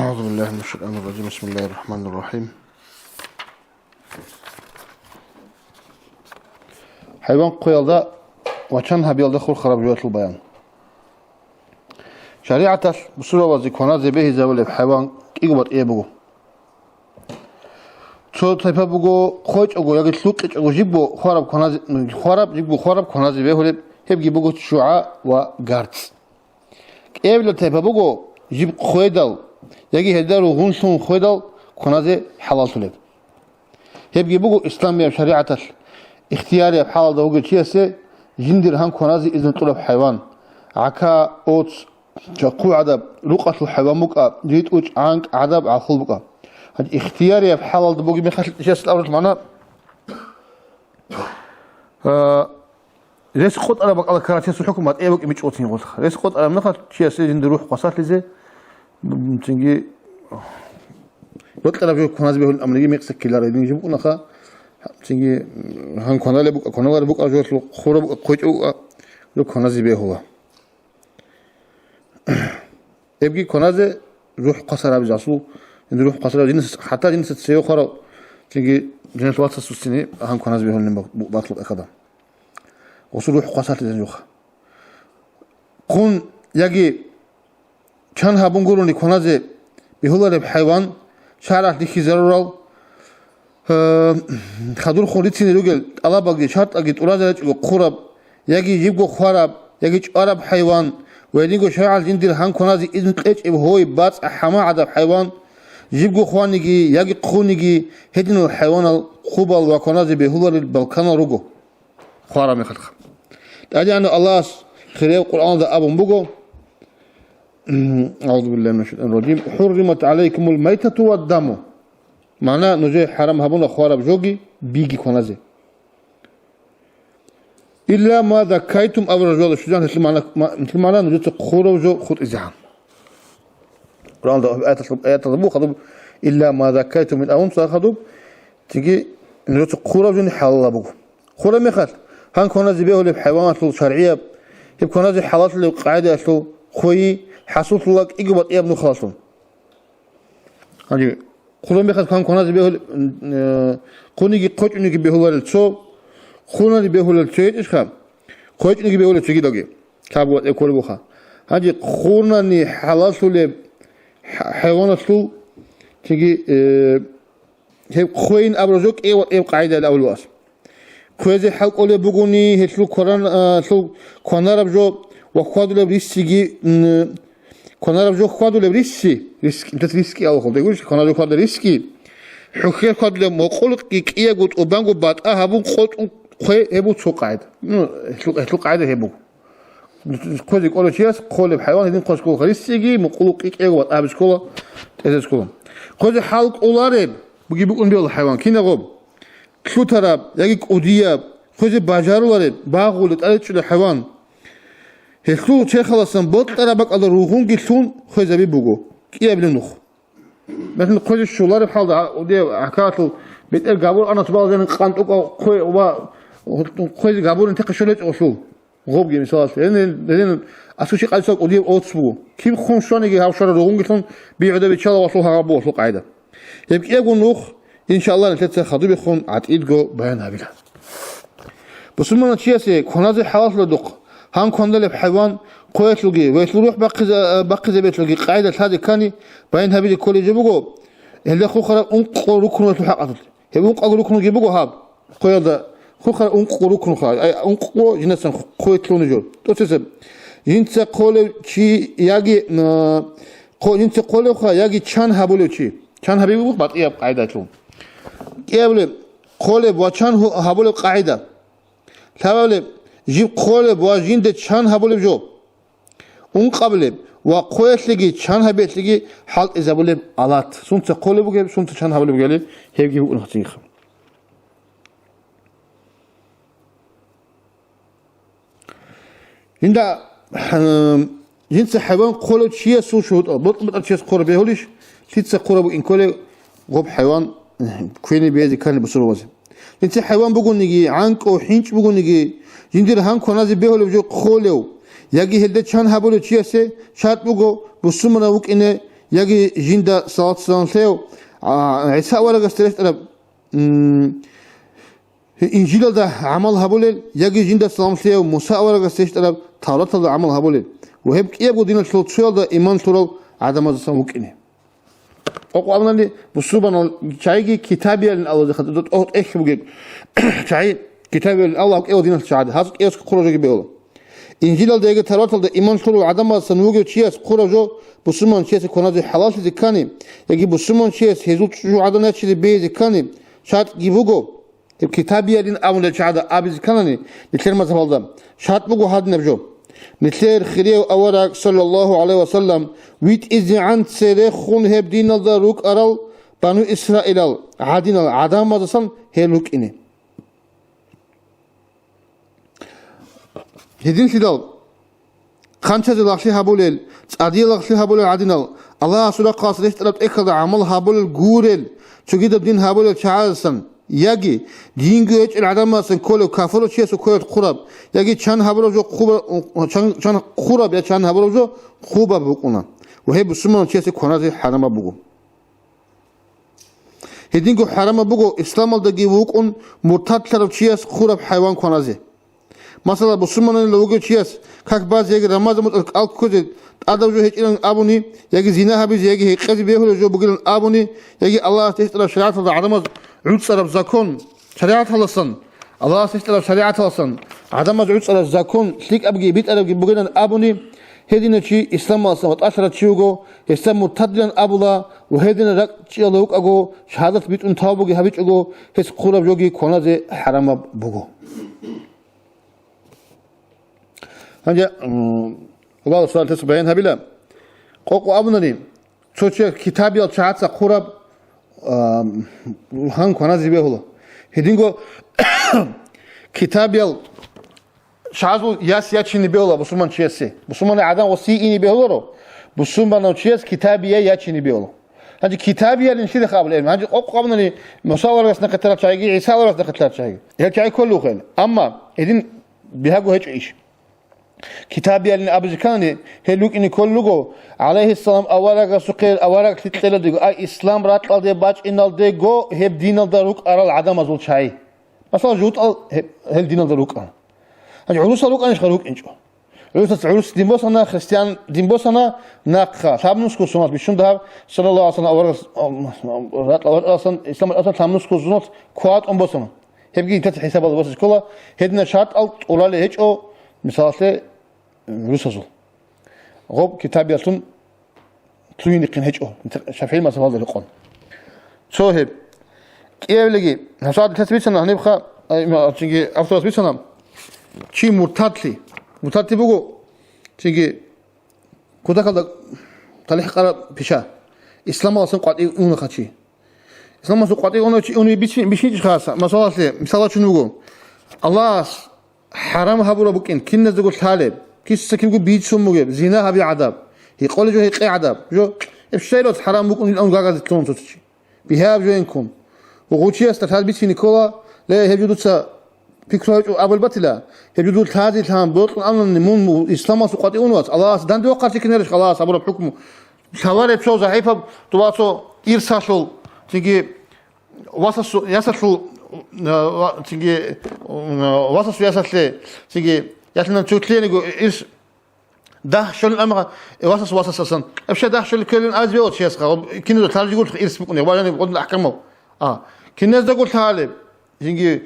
أعوذ بالله من الشيطان الرجيم. بسم الله الرحمن الرحيم. حيوان قيلدا وكان هبيلدا خور خراب جوات البيان. شريعة بصورة وزيكونا زبيه زاول حيوان إيجابات إيه بقو. شو تفهم بقو خوش أقو يجي سوق أقو جيبو خراب كنا خراب كنا زبيه هو هبجي بقو شعاع وجارتس. إيه بلو تفهم بقو جيب خويدال يجي هدار وغنشون خويدال كنا زي حلال تلب. هبجي بقو إسلامية شريعة اختياري بحال ده وجد شيء سه جندر هم كنا زي إذن طلب حيوان عكا أوت جاكو عذاب لقطة الحيوان بقى جيت أوت عنك عذاب عخل بقى. هاد اختياري بحال ده بقى مخاطر شيء الأول معنا ليش قط أنا بقى على كراسي الحكومة إيه بقى مش أوتين قط ليش قط أنا منخاط شيء سه جندر روح قصات لزه تنجي بطل أنا كنا زي بقول الأمريكي ميكس كيلر يدين جيبوا نخا تنجي هم كنا لبقى كنا غير بقى جوات الخورة بقى قوي أو لو كنا زي بهوا يبقى كنا زي روح قصر أبي جاسو إن روح قصر جنس حتى جنس تسيو خرا تنجي جنس واتس السنة هم كنا زي بهوا بطل أكذا وصل روح قصر تزنجوخ كون يجي كان هبونغوروني كنا زي بهوا الحيوان شارع ديكي زرورال خدور خوريتين رجل الله بقى شرط أجد أولاد خراب يجي يجيبوا خراب يجي عرب حيوان وينيجوا شارع الجندير هان كنا زي إذن قيش إبهوي بات حما عذاب حيوان يجيبوا خوانيجي يجي خونيجي هدين الحيوان الخبال وكنا زي بهوا البلكان رجو خراب مخلخ تأدي أن الله خير القرآن ذا أبو بقو أعوذ بالله من الشيطان الرجيم حرمت عليكم الميتة والدم معناه نجي حرام هبون خوارب جوجي بيجي كونازي إلا ما ذكيتم أو رجال الشجان مثل معناه نجي تخورب جو خود إزعام القرآن ده آيات الضبو خذوا إلا ما ذكيتم من أون صاخذوا تيجي نجي تخورب جو نحلل بقو خورب مخال هان كونازي بيهو لبحيوانات الشرعية هب كونازي حالات اللي قاعدة أسلو خوي حصلت لك إجابة إيه ابن خلاصون هذي خلون بيخذ كان كنا زي بيهول خوني جي قوت إني بيهول الشو خونا بيهول الشيء إيش خام قوت إني بيهول الشيء دقي كابوت يقول بوخا هذي خونا ني حلاس له حيوانات له تيجي هي خوين أبرزوك إيه قاعدة الأول واس خوي حلق أولي بقولي هتلو كوران لو كنا ربجو وخواد له ريسيجي كنا رجو خادو لبريسي ريسك انت ريسكي او خد يقولش كنا رجو خادو ريسكي حكي خاد لما قلت كي قلت وبانغو بات هبو خد خوي هبو سو قاعد سو قاعد هبو كوزي يقولوا شيء قول الحيوان هذين قوس كو ريسكي مقولو كي قوت ابس كولا تزس كولا كوزي حلق اولارب بيجي بيقول بيول الحيوان كينا غوب شو ترى يجي قوديه كوزي باجارولارب باغول تقلت الحيوان هسلو شيء خلاصن بط ترى بق على روحون جسون خوي بيبوجو كي يبلنوخ مثل خوي الشولار بحال ودي حكاته بيتر قابور أنا تبغى زين قانت خوي خوي قابور انت قشلت أصول غوب جي مثال لأن أسوشي قال سوق ودي أوتسبو كيف خون شلون يجي هاوشر روحون جسون بيعده بيتشال وصل هربو وصل قاعدة يبقى يقول نوخ إن شاء الله نتلت خاطب يخون عتيد جو بيان هبيله بس ما نتشيسي كنازي حواس لدق هان كون لب حيوان قويت لقي ويتروح بقي زي بيت لقي قاعدة هذه كاني بين هبي كل يجيبوه اللي خو خرا أنق ركن الحق هي أنق ركن يجيبوه هاب قويت خو خرا أنق ركن خا أي أنق جنسا قويت لون جول توسيس ينسى قول شيء يجي ينسى قول خا يجي شان هبولو شيء شان هبيبوه بعد إيه قاعدة لون يقول قول بوشان هبولو قاعدة ثابل جيب قولب واجين ده شان هبولب جو اون قبلب وقويت لقي شان هبيت لقي حال إذا بولب علات سنت قولب وجيب سنت شان هبولب قالي هيجي هو نختيخ هندا جنس حيوان قولب شيء سو شهود بطل شيء قولب يهوليش تيتس قولب إن كله غب حيوان كويني بيزي كان بسرعة وزن جنس حيوان بقول نجي عنك أو حينش بقول نجي جندير هان كنا زي بيهول بجو خولو يجي هلده شان هبولو شيء سه شات بقو بسمنا وك إنه يجي جندا صلاة السلام ثيو عيسى ولا قستريت أنا إنجيل ده عملها بولل يجي جندا السلام ثيو موسى ولا قستريت أنا تورات ده عملها بولل وهم كيف بدين الشلوت ده إيمان ترى عدم الزسام ممكنه أقوى أمنا لي بسوبنا شايجي كتابي الله ده خدت أوت إيش بقول شاي كتابي الله أو دين الشهادة هذا إيش خروج بيقوله إنجيل ده يجي تورات ده إيمان ترى عدم الزسام وجود شيء خروجه بسومان شيء كونازي حلال شيء كاني يجي بسومان شيء هزوت شو عدم شيء بيز كاني شات جيبوجو كتابي لين أول الشهادة أبيز كانني نتلر ما زبالده شات بقو هاد نبجو نتلر خيريو أورك صلى الله عليه وسلم ويت إذ عن سرخون هب دين الدروك أرال بنو إسرائيل عادين العدم ما زسان هلوك إني هدين سيدال خانشة الأخشي هابوليل عدي الأخشي هابوليل عادينال الله سورة قاصرة تلبت إكل عمل هابوليل غوريل شجيد الدين هابوليل شعالسن يجي دين جوج العدم سن كله كافر وشيء سكوت خراب يجي شان هابولوجو خوب شان خراب يا شان هابولوجو خوبا بقونا وهي بسمون شيء سكونازي حرام بقو هدينكو حرام بقو إسلام الدقي وقون مرتد شرب شيء خراب حيوان كونازي مثلا بسمون لوجو شيء كاك باز يجي رمضان متأكل كذا أدب جو هيك إلى أبوني يجي زنا هبيز يجي هيك قصي بيهول جو بقول أبوني يجي الله تشتري شريعة العدم عود صرف زكون شريعة هلسن الله تشتري شريعة هلسن عدم عود صرف زكون شليك أبجي بيت أبجي بقول أبوني هدينا شيء إسلام أصلا أشرت شيوعه إسلام متدين أبولا وهدينا رك شيء لوك أجو شهادة بيت أنتابوجي هبيت أجو هس خراب جوجي كونازي حرام بقو هنجا الله سؤال تسبعين هبلا قوقو أبناني شوشة كتابي الشهادة خراب هان كونازي بيهولا هدينغو كتابي شهادة ياس ياتشيني بيهولا بسمان شيسي بسمان عدم وسيئيني بيهولا بسمان شيس كتابي ياتشيني بيهولا هنجي كتابي الانشيد قابل العلم هنجي قوقو أبناني مصور رسنا قتلات شايقي عيسى ورسنا قتلات شايقي هيك شايق كله خيل أما هدين بيهاجو هيك عيش كتابي اللي أبزكاني هلوك إني كلّو عليه السلام أورق سقير أورق تتلى ديجو أي إسلام رات على باج إن الديجو هب دين الدروك أرى العدم أزول شيء مثلا جوت هل دين الدروك أنا هني عروس الدروك أنا شخروك إنجو عروس دين بوسنا خريستيان دين بوسنا ناقخة ثامنوس كوسونات بيشون ده صلى الله عليه وسلم أورق رات أصلا إسلام أصلا ثامنوس كوسونات كوات أم بوسنا هبجي تحت حساب الله بس كله هدنا شرط أو ولا لهج أو مثلاً روسازو غوب كتاب يسون تلوين يقين هج أو شافعي ما سوى هذا القون شو هب كيف لقي هساعد تثبيت سنة هنبخا تيجي أفضل تثبيت سنة شيء مرتدلي بقو تيجي كذا كذا تلح قرب بيشا إسلام أصلا قاعد يقولون خشي إسلام أصلا قاعد يقولون بيشين خاصة مثلا شنو بقول الله حرام هبولا بكين كنا زقول طالب كيس سكين يقول بيت سموجب زنا هبي عذاب يقول جو هيك عذاب جو الشيء حرام بكون الأون قاعد تلون توتشي بهاب جو إنكم وغوتشي استفاد بيت في نيكولا لا يجدوا تسا فكرة أول بطلة يجدوا الهادي الهام بطل أمر النمون إسلام سقطي أونوات الله دان دو قارتي كنيرش خلاص أبورا بحكمه شوارع بشو زحيفة تواسو إرساشل تيجي واسسو ياسسو تيجي واسسو ياسسلي تيجي ياتنا تشوتلين يقول إيش ده شل الأمر واسس أصلا أبشر ده شل كل الناس بيقول شيء صغار كنا تالي يقول إيش بكون يبغى يعني بقول الأحكامه كنا ده يقول تالي يجي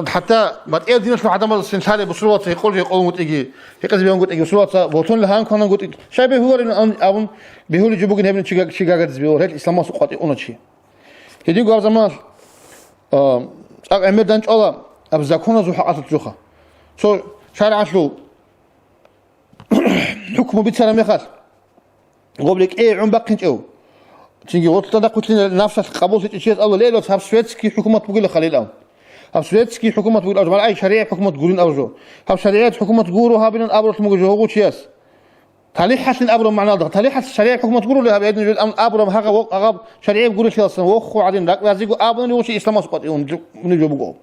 حتى ما تقدر دينا شو عدم السنتالي بسرعة يقول متيجي هيك زي بيقول تيجي بسرعة بوتون لهان كنا نقول شيء بيهور إنه أبون بيهور يجيبوا كنا هبنا شيء قاعد بيهور هيك الإسلام سقطي أونه شيء يجي قال زمان أمير دانش الله أبزاكونا زو حقات الجوخة شو شارع شو حكمه بيتسلم يخاف قبلك إيه عم بقينش أو تيجي وقت قلت لنا نفس القبول شيء الله ليه لو تحب سويتسكي حكومة تقول خليل أو هب سويتسكي حكومة تقول أرجو أي شريعة حكومة تقولين أرجو هب شريعة حكومة تقولوا هابين أبرة مجوجه هو شيء تالي حسن أبرة معنا ده تالي حسن شريعة حكومة تقولوا لها بيدنا جد أبرة هذا وقاب شريعة بيقولوا شيء أصلا وخو عادين ذاك لازم أبرة نوشي إسلام أسقط يوم نجوا بقول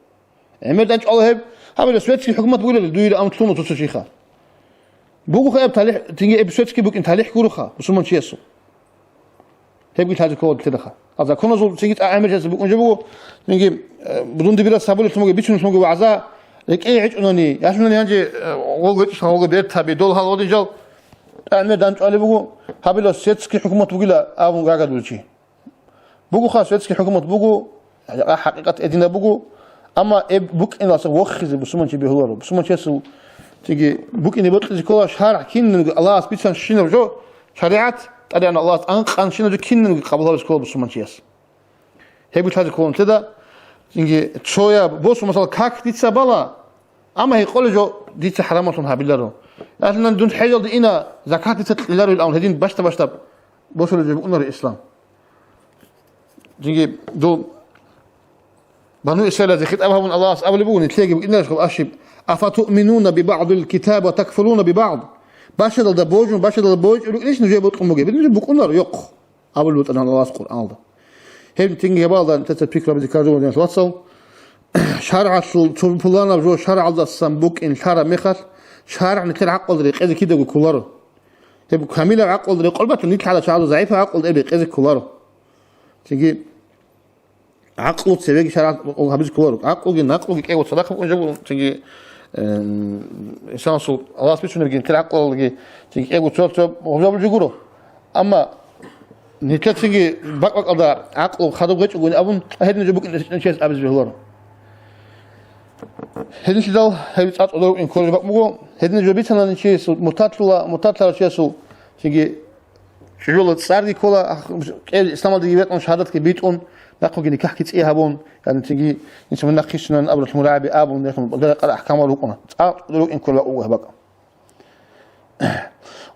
عمل دانش الله هب السويتسكي حكومة تقول له دوير أم تلون وتسوشيخا بوجو خيب تالي تيجي بسويتسكي بوك إن تالي حكورخا بسمون شيء هيبقى هذا كود تدخل هذا كنا زول تيجي أعمل جالس بقول جبوا نيجي بدون دبيرة سابول سموه بيشون سموه وعزا لك إيه عيش أنوني ياشوني هنجي وقت هو قدرت تبي دول هذا ودي جال أنا دانش عليه بقول هبلا سيتسكي حكومة بقولا أبون قاعد بقولشي بقول خاص سيتسكي حكومة بقول حقيقة أدينا بقول أما بوك إن أصلا وخز بسمن شيء بيهولو بسمن شيء سو تيجي بوك إني بطل كذا شرع كين الله سبيتشان شنو جو شريعة أدي أنا الله أنق شنو جو كين قبلها بسكول بسمن شيء هي بتحاجة كون تدا تيجي شوية بوس مثلا كاك ديتسا بالا أما هي قول جو ديتسا حرامة هابيلارو لكن دون حاجة دي إنا زكاة ديتسا لارو الأون هدين باشتا بوس اللي جابونا الإسلام تيجي دو بنو إسرائيل ذكرت أبها من الله أبل بقول تلاقي بقولنا شغل أشيب أفتؤمنون ببعض الكتاب وتكفرون ببعض باشد الدبوج ليش نجيب بقول مجيب نجيب بقولنا يق أبل بقول أنا الله القرآن هذا هم تيجي بالله أنت تفكر بذكر جو الناس وصل شرع فلان بجو شرع الله السنبوك إن شرع مخر شرع نكر عقل ريق إذا كده كولاره هم كامل عقل ريق قلبت نيك على شعره ضعيف عقل ريق إذا كولاره تيجي عقله تسوي شرع وهبز كولاره عقله كي وصدق وجو تيجي إنسان صو الله سبحانه وتعالى نكر عقل تيجي إيه وصوت وجو بيجوره أما نتلا تيجي بق هذا عقل خدوا وجه يقول أبون هذا نجيبك نشيس أبز بهلور هذا شدال هذا تعطوا إن كل بق مقول هذا نجيبتنا نشيس متاتلا شيسو تيجي شجولة صاردي كولا الإسلام ده يبيت أن شهادة كبيتون نقول جني كحكي إيه هبون يعني تيجي نسمع نقيسنا أبرة الملاعب أبون نحن بدل أحكام الوقنا تعطوا إن كل بق بق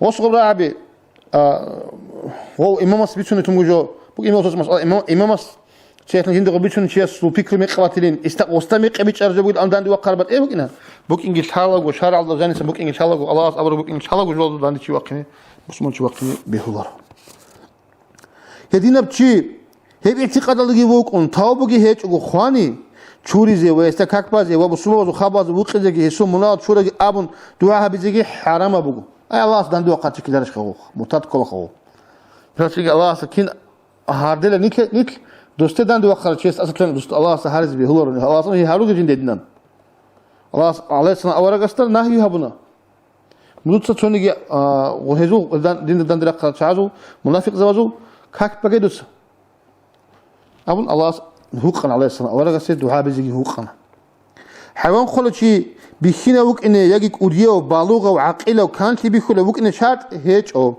وصغر رعبي هو إمامس بيتشون تموجو بق إمامس مسألة إمامس شيخنا جند بيتشون شيء سوبيكل مقبلين واستمق بيتش أرجو بيد أندان دي وقربت إيه بقينا بق إنجلش حالق وشارع الله جاني سبق إنجلش حالق والله أبرو بق إنجلش حالق وجوال دان دي شيء وقتني مسلمان شيء وقتني بهولار هدينا بتشي هي اعتقاد الله يبوك أن تابوجي هيك وخواني شوري زي ويستكاك بازي وبسوبة وخاباز وقتي هسوا مناد شوري أبون دعاء بيجي حرام أبوه أي الله سدان دو قاتك كدارش خو متات كل خو بس الله سكين هاردل نيك دوست دان دو آخر شيء أصلاً دوست الله سهارز به هو الله أصلاً هي هارو جين ديدنا الله عليه السلام أورا قصر نهي هبنا مدود ستوني وهزو دين درق شعزو منافق زوجو كاك بقيدوس أبون الله هوقنا عليه السلام أورا قصر دعاء بيجي هوقنا حيوان خلو شيء بيخينا وك إنه يجيك أودية وبالغة وعقيلة وكان شيء بيخلو وك إنه شات هيج أو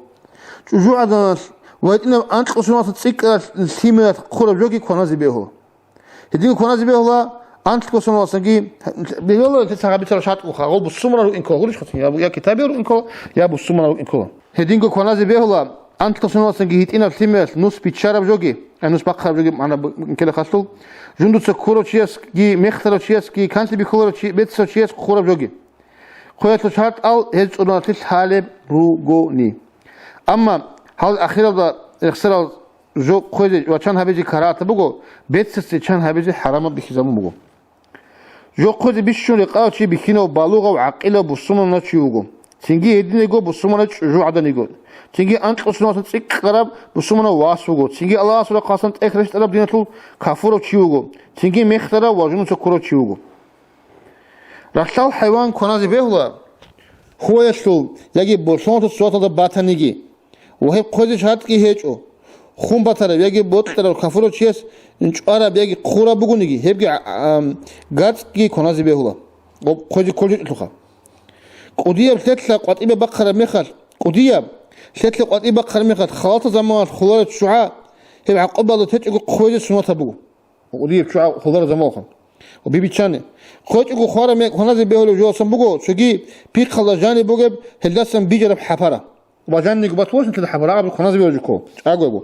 شو عدنا وإنه أنت قصنا تسيك الثيمة خلو جوكي كونازي بيهو هديك كونازي بيهو لا أنت قصنا سنجي بيهو تسعى بيتر شات وخا غول بالسمرة إنكو غولش خطين يا كتابي إنكو يا بالسمرة إنكو هديك كونازي بيهو لا أنت قصنا سنجي هتينا الثيمة نص بيتشارب جوكي نص بقى جوكي معنا كده خاصلو جندو سكورو تشيس كي مختارو تشيس كي كانسي بيخورو تشي بيتسو تشيس خورو جوجي خويتو شارت أو هز أوناتيس حالب روغوني أما حال أخيرا دا إخسرا جو خويتو وچان هبيجي كارات بوغو بيتسس چان هبيجي حرام بخيزامو بوغو جو خويتو بيشون لقاو تشي بخينو بالوغو وعقيلو بسومو ناتشي بوغو تنجي هدينيغو بسومو ناتش جو عدنيغو تنجي أنت قصنا تسيك قرب بسمنا واسوغو تنجي الله سورة قاسم تأخرش تلاب دينتو كافورو تشيوغو تنجي مخترا واجنو سكورو تشيوغو رحشال حيوان كونازي بيهلا هو يشتول يجي برشان تسوات دا باتنيجي وهي قوزي شهاد كي هيجو خون بطرب يجي بوتر كافورو تشيس انچوارا بيجي خورا بگونيجي هيبجي غات كي كونازي بيهلا قوزي كولجي تلوخا قودية بتتلا قطيبة بقرة مخال قودية شتلي قد إبق خرميقات خلاطة زمان خلالة شعاع هي عقبة الله تجيء خويج سنوات أبوه ودي شعاع خلالة زمان وبيبي تشاني خويج يقول خوارا ميك هنازي بيهولو جو سنبوغو شجي بيك خلا جاني بوجب هلدسن بيجرب حفرة وبعدين يقول بتوش انت الحفرة عبر هنازي بيهولو جو أقوى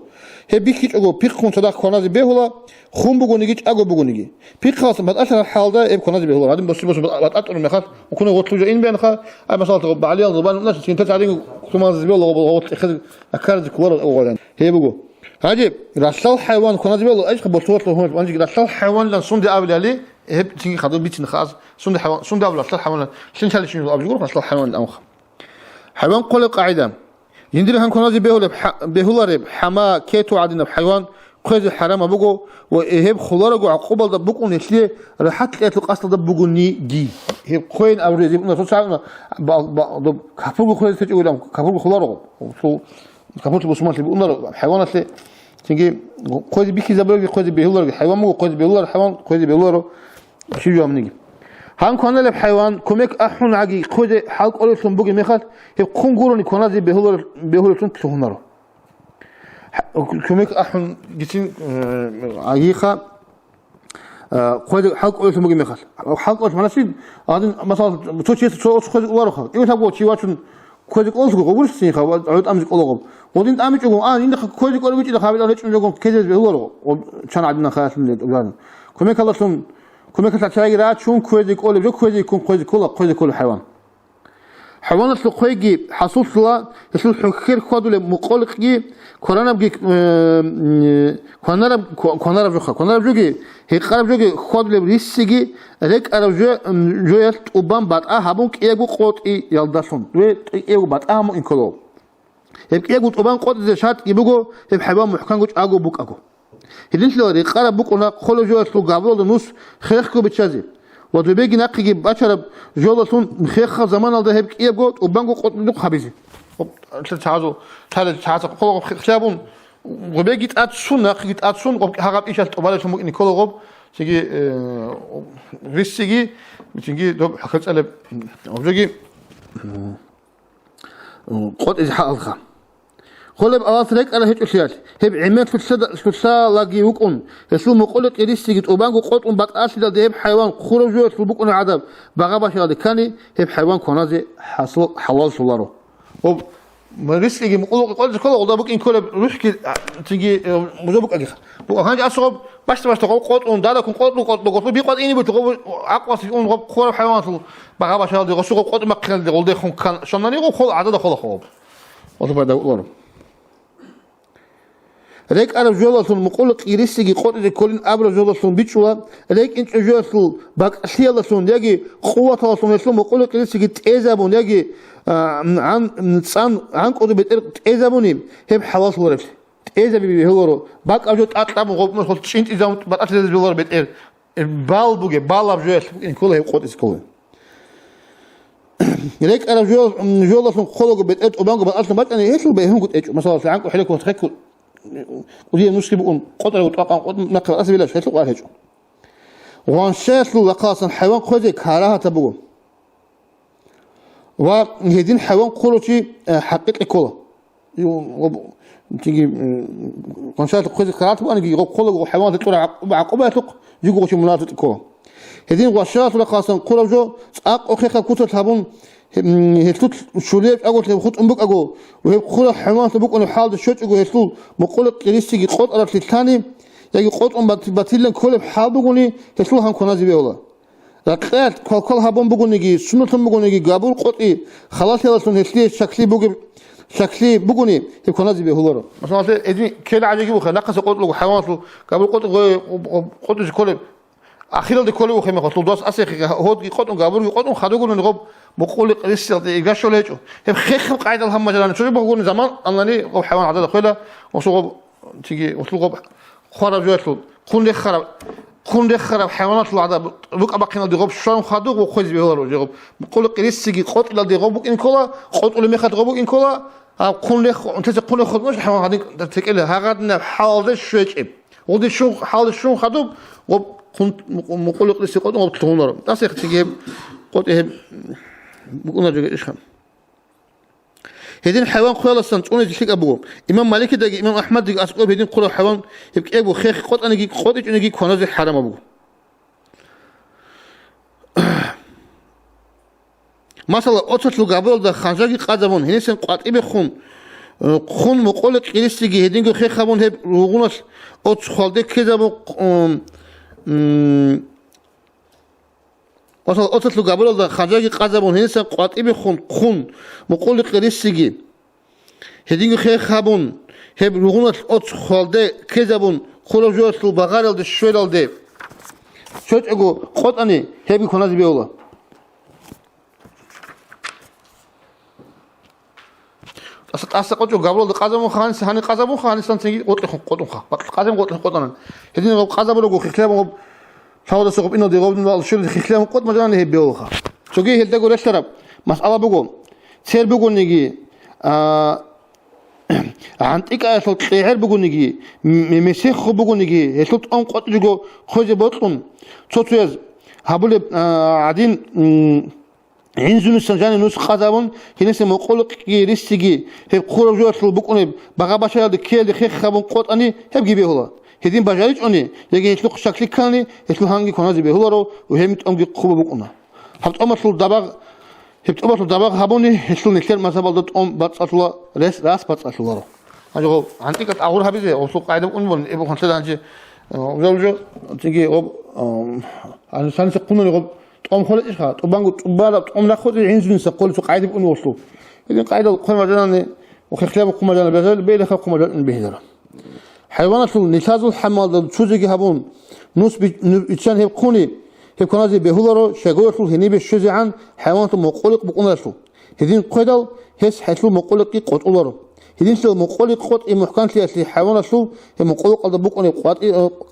هي بيك يقول بيك خون صدق هنازي بيهولا خون بوجو نيجي أقوى بوجو نيجي بيك خلاص بعد أشهر الحال ده يبقى هنازي بيهولا بعدين بس بعد أطول مخاط وكنا وطلوا جايين بين خا أي مثلا تغب عليه الضبان الناس تنتج عليه ثم هنازي بيهولا وطل أخذ أكارد كوار أولا هي بوجو هاجي رسال حيوان هنازي بيهولا إيش قبل صوت له هون وانجي رسال حيوان لان صندي قبل عليه هب تيجي خدوا بيتين خاص صندي حيوان صندي قبل رسال حيوان شن شال شنو أبجور رسال حيوان الأمخ حيوان قل قاعدة يندر هن كنازي بهولارب حما كيتو عدنا بحيوان خوز حرام بقو وهب خلارجو عقوبة دبقو نسلي راحت لقيت القصة دبقو ني جي هب خوين أو رزق نصو ساعنا كفوق خوز تجي كفوق خلارجو كفوق بسمات اللي بقولنا حيوانات اللي تيجي خوز بيكي زبرق خوز بهولارج حيوان مو خوز بهولار حيوان خوز بهولارو شو جوا منيجي هم كنا لب حيوان كمك أحون عجي خوز حلق أولسون بقي مخال هب خون قروني كنا زي بهولارتون تهونارو كمك أحن جتين عجيخة خوذ حلق أول سموجي مخال حلق أول مناسب هذا مثلا توشيت خوذ وارخة إيه تابو شيء واشون خوذ أول سموجي قبول سين خا عود أمزك أولهم ودين أمزك أولهم إن خوذ أول بيجي لخابل أول شيء نقول كذا بهولو وشان عندنا خاص من الأولاد كمك الله سون كمك تشاي رات شون خوذ أول بيجو خوذ يكون خوذ كل حيوان حيوانات الخويجي حصوص لا يصير حكير خادو لمقالقي كونارب جوجي هي قرب جوجي خادو لبريسجي رك قرب جو يلت أوبام بعد هابونك إيجو قط يلداشون إيجو بعد هم إنكلو هيك إيجو أوبام قط إذا شات يبغوا هيك حيوان محكم جوج أجو بوك أجو هدين لو رك قرب بوك أنا خلو جو يلتو قابلو النص خيركو بتشازي وتبيجي ناقي بأشرب جولتون خيخ زمان على ذهب كيف قط وبنجو قط ندق خبيزي تعازو قلق خشابون وبيجي تأتسون ناقي تأتسون هرب إيش التقبال شو ممكن كل غب تيجي ريسيجي بتيجي دوب حكيت على وبيجي قط إذا حالخا خلب أواصلك على هيك أشياء هب عماد في السا لاقي وقون يسلو مقولة إريستيجت وبانجو قطن بعد أصل ده هب حيوان خرجوا في بقون عذاب بعباش هذا كاني هب حيوان كنازي حصل حلال سولارو وب مريستيجي مقولة قلت كله قلت بقى إن كله روح كي تيجي مزبوط أجيخ وهاني أصعب باش تقول قطن دادا كون قطن بيقط إني بتقول أقوى سيكون غب خور حيوان بعباش هذا غسوق قطن مقل ده قلت خون كان شناني غب خل عدد خل خوب وطبعا ده قلنا ريك أنا جولتون مقولة إيريسيجي قطع كلين أبرز جولتون بيشوا ريك إنت جولتون باك سيالتون يجي قوة تواصل يسلم مقولة إيريسيجي تأذبون يجي عن قطع بتر تأذبوني هب حواس ورث تأذب بيهورو باك أجود أطلب غوب مثل تشينت إذا بتأذب بيهور بتر بال بوجي بال أبجول إن كله هي قطع كله ريك أنا جولتون خلق بتر وبانجو بتأذب بس أنا يسلم بيهم قط إيش مثلا عنكو حلك وتخكل ودي نسخة بقول قطع وطاقة قطع نقل أسبي لا شيء تقول هيجو وان شاسل لقاصا حيوان خوذي كارها تبقول وهدين حيوان كله حقيقي كله تيجي وان شاسل خوذي كارها تبقى أنا يقول كله حيوان تطلع عقوبة تق يقول شيء مناطق كله هدين وان لقاصا كله جو أخيك كتر تابون هتلوت شوليب أقول لهم خد أمبك أقول وهي خلا حيوان تبوك أنا حال الشوت أقول هتلو مقولة كريستي قط على الثاني يجي قط باتيلن كل حال بقولي هتلو هم كنازي بيولا لكن كل هبون بقول نجي سنة بقول نجي قابل قطي خلاص يلا سن هتلي شكلي بقولي هي كنازي بيولا مثلا إذا كل عجيب وخ نقص قط له حيوان قابل قط كل أخيرا ده كله وخيمة قتل دوس أسيخ هود قطن قابل قطن خدوا قلنا نقب مقول قريستي يقاشوا ليجو هم خيخ قاعد الهم مجرد شو بقول زمان أنني قب حيوان عدد خيله وشو تيجي وتلقب خراب جواتلو خون خراب حيوانات العدد بق أبقينا دقب شلون خدوا وخذ بيهورو جاب مقول قريستي قط إلى دقب إن كلا قط ولا مخد قب إن كلا أنت تقول خد مش حيوان هذيك تقول هذا حال الشيء ودي شو حال شو خدوا كنت مقول قريستي قط وبتلونر تاسيخ تجيب قط إيه بقولنا جوجي إيش هم هذين حيوان خلاص سنتون يجيك أبوه إمام مالك دقي إمام أحمد دقي أسقط هذين كل حيوان يبقى أبوه خيخ قط أنا جي قط إيش أنا جي كنازي حرام أبوه مثلا أتصل قبل ده خنجر قدمون هني سن قط إبي خون مقولة كريستي هذين جو خيخ خبون هب روغونس أتصل ده كذا بو أتصل قبل ده خنجر قدمون هني سن قط إبي خون مقولة كريستي هذين جو خيخ خبون هب روغونس أتصل ده كذا بون خلوا جوات البغار ده شوال ده شوت أقول قط أني هبي كناز بيولا أسقط جو قبل القازم خانس هني قازم خانس تنتي قطن خا قازم قطن هدين القازم لو خلاب حاول سوق إنه دي غوبن شو خلاب قط مجال هي بيوخا شو جي هل تقول اشترب مسألة بقول سير بقول نيجي عندك أصل تغير بقول نيجي مسيخ بقول نيجي هسلت أم قط جو خوج بطلون صوتيز هبول عادين عنزون السجان نص خذابون هناس مقولك يرستجي هب خورج جوات بقول بعباشة الكيل خير خبون قط أني هب جيبه الله هدين بجاريج أني يجي هسلو شكل كاني هسلو هانجي كنازي بهولارو وهمت أمجي خوب بقولنا هبت أمر سل دباغ هبت أمر سل دباغ هبوني هسلو نكتر مثلا بدت أم بتصل راس بتصل أجو عندك أقول هبيزه وسوق قاعد بقول إبو خنسة عندي وزوجه تيجي أنا سانس قلنا لغب تقوم خلص إيش خا تبانغ تبارك تقوم ناخذ عنزون سقول سوق قاعد بقول وصلوا إذا قاعد القوم مجانا وخلاب القوم مجانا بذل بيل خلق مجانا بهذا حيوانات النتاج الحمال تشوزي هبون نص بيتشان هي قوني هي كنازي بهولارو شجوع هني بالشوزي عن حيوانات مقولق بقوناسو هذين قيدل هس حيثلو مقولق قطولارو هذين سو مقولق قط محكان تياسي حيوانات سو هي مقولق قد بقوني قط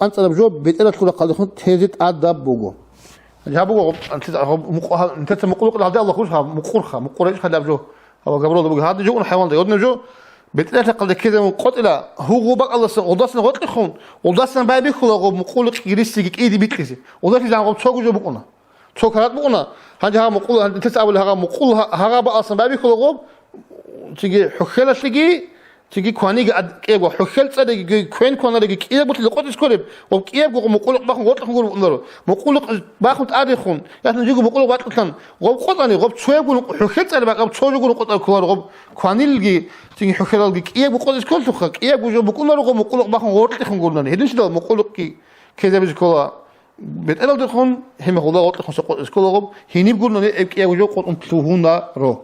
أنت بجوب بيتلا سو قد خنت هزت أدب بوجو جابوا أنت مقولق هذا الله كلها مقورة إيش هذا بجو هو قبله بقول هذا جو الحيوان ده يودنا جو بتلاقي قد كده من قتلة هو بقى الله وداسنا قتل خون وداسنا بقى بيخلق مقولك يريسك إيدي بيتلسي وداسنا جام تشوك جو بقولنا تشوك هذا بقولنا هذا مقول أنت تسأل هذا مقول هذا بقى أصلا بقى بيخلق تيجي حكيلة تيجي كواني قد كيبو حكيل تيجي كوين كونا تيجي كيبو تلقط سكريب وكيبو مقولك باخن قتل خون بقولنا مقولك باخن تعري خون يعني تيجي مقولك باخن كان غب قطني غب شوية يقول حكيل تيجي بقى غب شوية يقول قطن كوار غب كواني الجي تيجي حكيل الجي كيبو قطن كل سخك كيبو جو بقولنا غب مقولك باخن قتل خون قولنا هيدش ده مقولك كي كذا بيجكوا بتقول تخون هم خدا قتل خون سقط سكول غب هني بقولنا كيبو جو قطن تلوهنا رو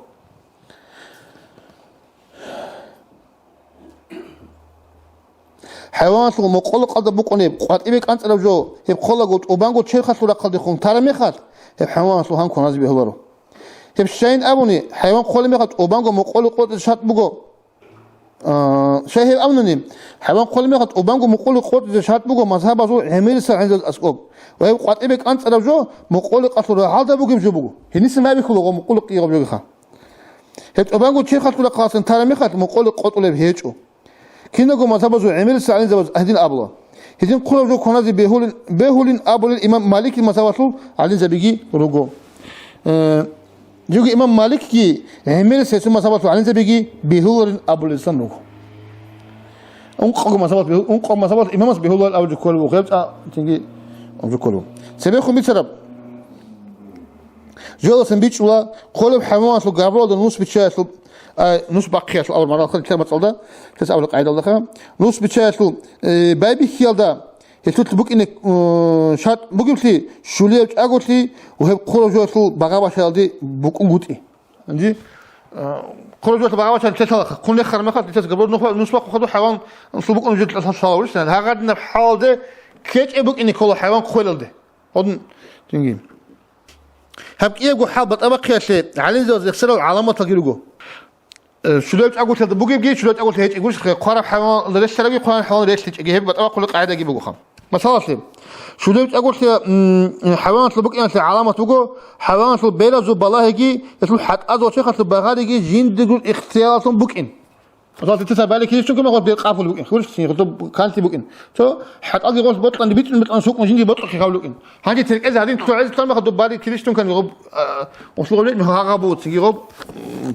حيوانات مقولك قد بقوني قد إبيك أنت لو جو هب خلقت وبانجو شيء خاص ولا قد يخون ترى ميخات هب حيوانات وهم كناز بيهبرو هب شين أبوني حيوان خل ميخات وبانجو مقولك قد شات بقو شيء هب أبنني حيوان خل ميخات وبانجو مقولك قد شات بقو مذهب أزو عميل سر عند الأسقوب وهب قد إبيك أنت لو جو مقولك أصل هذا بقو مش بقو هني سماه بيخلقوا مقولك يجاب جوخا هب وبانجو شيء خاص ولا قاس ترى ميخات مقولك قد ولا بهيجو كينكم مذهب عمل سعين زوج هدين أبلا هدين قلنا جو كنازي بهولين أبلا الإمام مالك المذهب على زبيجي رجو جو إمام مالك كي عمل سيسو مذهب على زبيجي بهولين أبلا سنو أنقم مذهب إمام بهولين أبلا كل وغيب تيجي أبلا كله سبيكم بيترب جو سنبيتش ولا قلب حمام سو قبل ده نص بيتشاسو نص باقي أول مرة أخذ كلمة صلدا تسأل قاعدة الله خير نص بتشاتلو بايبي خيالدا يتوت بوك إنك شات بوكيلتي شوليه أقولتي وهي خروجاتلو بعابا شالدي بوك أنقطي عندي خروجات بعابا شال تسأل كل خير ما خد تسأل قبل نص باقي خدوا حيوان نص بوك نجد الصلاويش هذا نبحال ده كيت بوك إنك كل حيوان خيل ده هذا تنجيم هبك إيه جو حال بتأبقي شيء على زوج يخسروا علامة تغييره شلوت أقول هذا بوجي بجي شلوت أقول هيك يقول قارب حيوان ليش تلاقي قارب حيوان ليش تجي هيك بتأبقي كل قاعدة أجيبه خام مثلا شلوت أقول حيوان تلبك يعني علامة تقول حيوان تلبيلا زو بالله يجي يسمو حتى أزو شيء خاطر بغار يجي جين تقول اختياراتهم بوكين أصلا تتسابق بالك كيف شو كم أقول بيقافل بوكين خلص يخطب كانتي بوكين شو حتى أجي غوص بطل عندي بيت سوق مجيني بطل يخاولوا بوكين هذه تلك إذا هذين تقول عايز تلمح خطب بالك كيف شو كان يغب وصلوا ليه مهاجبوت تيجي غب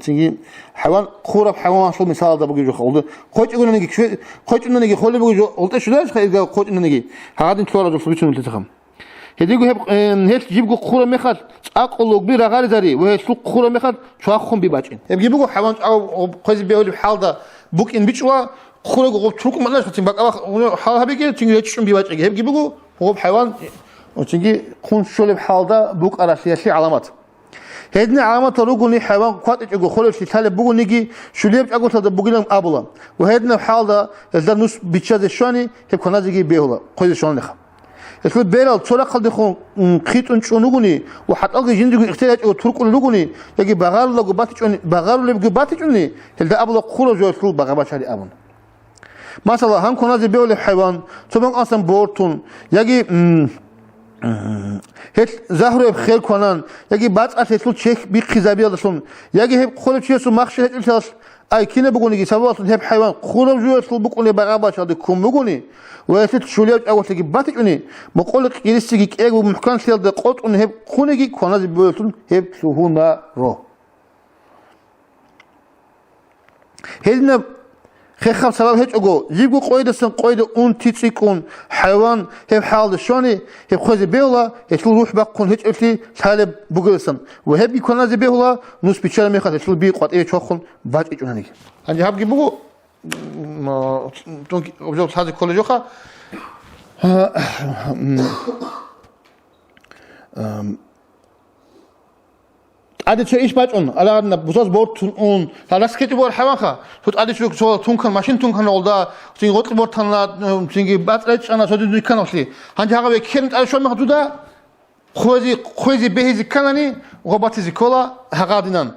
تيجي حيوان خورب حيوان شو مثال هذا بقول جو خالد خوش يقولون نيجي شو خوش إنه نيجي خالد بقول جو قلت شو ليش خير خوش إنه نيجي هذين تقول جو فبيشون تتخم هديكو هيك جيبكو خورب مخال أقول كبير غالي زري وهي سوق خورب مخال شو أخون بيباجين جيبكو حيوان أو قيز بيقول بحال ده بوك إن بيشوا خورب غب تروك ما ليش تيم بقى حال هبيجي تيجي تشون بيباجين هيك جيبكو هو حيوان وتيجي خون شو بحال ده بوك أراسية علامات هيدنا علامات روجوني حيوان قات يجو خلوا شيء ثالث بقول نيجي شو ليه بتقول هذا بقول لهم أبلا وهيدنا حال ده إذا نص بيتشاز الشاني هيك كنا نيجي بيهلا قيد الشان لخا يسلو بيرال تصور قلدي خون خيط نشونوغني وحتى ألقي جندي اختلاج أو ترك نلوغني يجي بغار لو باتجوني بغار لو باتجوني هل أبلغ خروج يسلو بغابة شاري أبون مثلا هم كنا زي بيول الحيوان تبان أصلا بورتون يجي هيك زهره بخير كونان يجي بعد أسيسلو شيخ بخزابي لسون يجي هيك خلو شيء مخشى هيك الشخص أي كنا بقولي يجي سبب هيك حيوان خروج يسلو بقولي بغابة شاري كم بقولي ويسلو شوليات أول تجي باتجوني بقولك يرسيجي كأجو محكان سيل دقات أن هيك خونجي كنا زي بيولتون هيك سهونا رو هيدنا خيخاب سبب هيك أقول يجوا قايدة سن قايدة تيتسيكون حيوان هيك حال شوني هيك خوزي بيولا يسلو روح بقون هيك أفتي سالب بقولسن وهيك يكون زي بيولا نص بيشار ميخات يسلو بيقات إيه شخون بعد إيجوناني عندي هاب جيبوا ما تونك أبجوت هذا كل جوخا عادي شيء إيش باجون على أن بزاز بورد تون هلاس كتير بور حيوان خا فوت عادي شو شو تون كان ماشين تون كان أولدا تيجي غطي بورد تنا تيجي باتريتش أنا صدق دوي كان أصلي هنجي هذا بكيرنت على شو مخدودا خوزي بهزي كانني وغباتي زي كولا هقادينان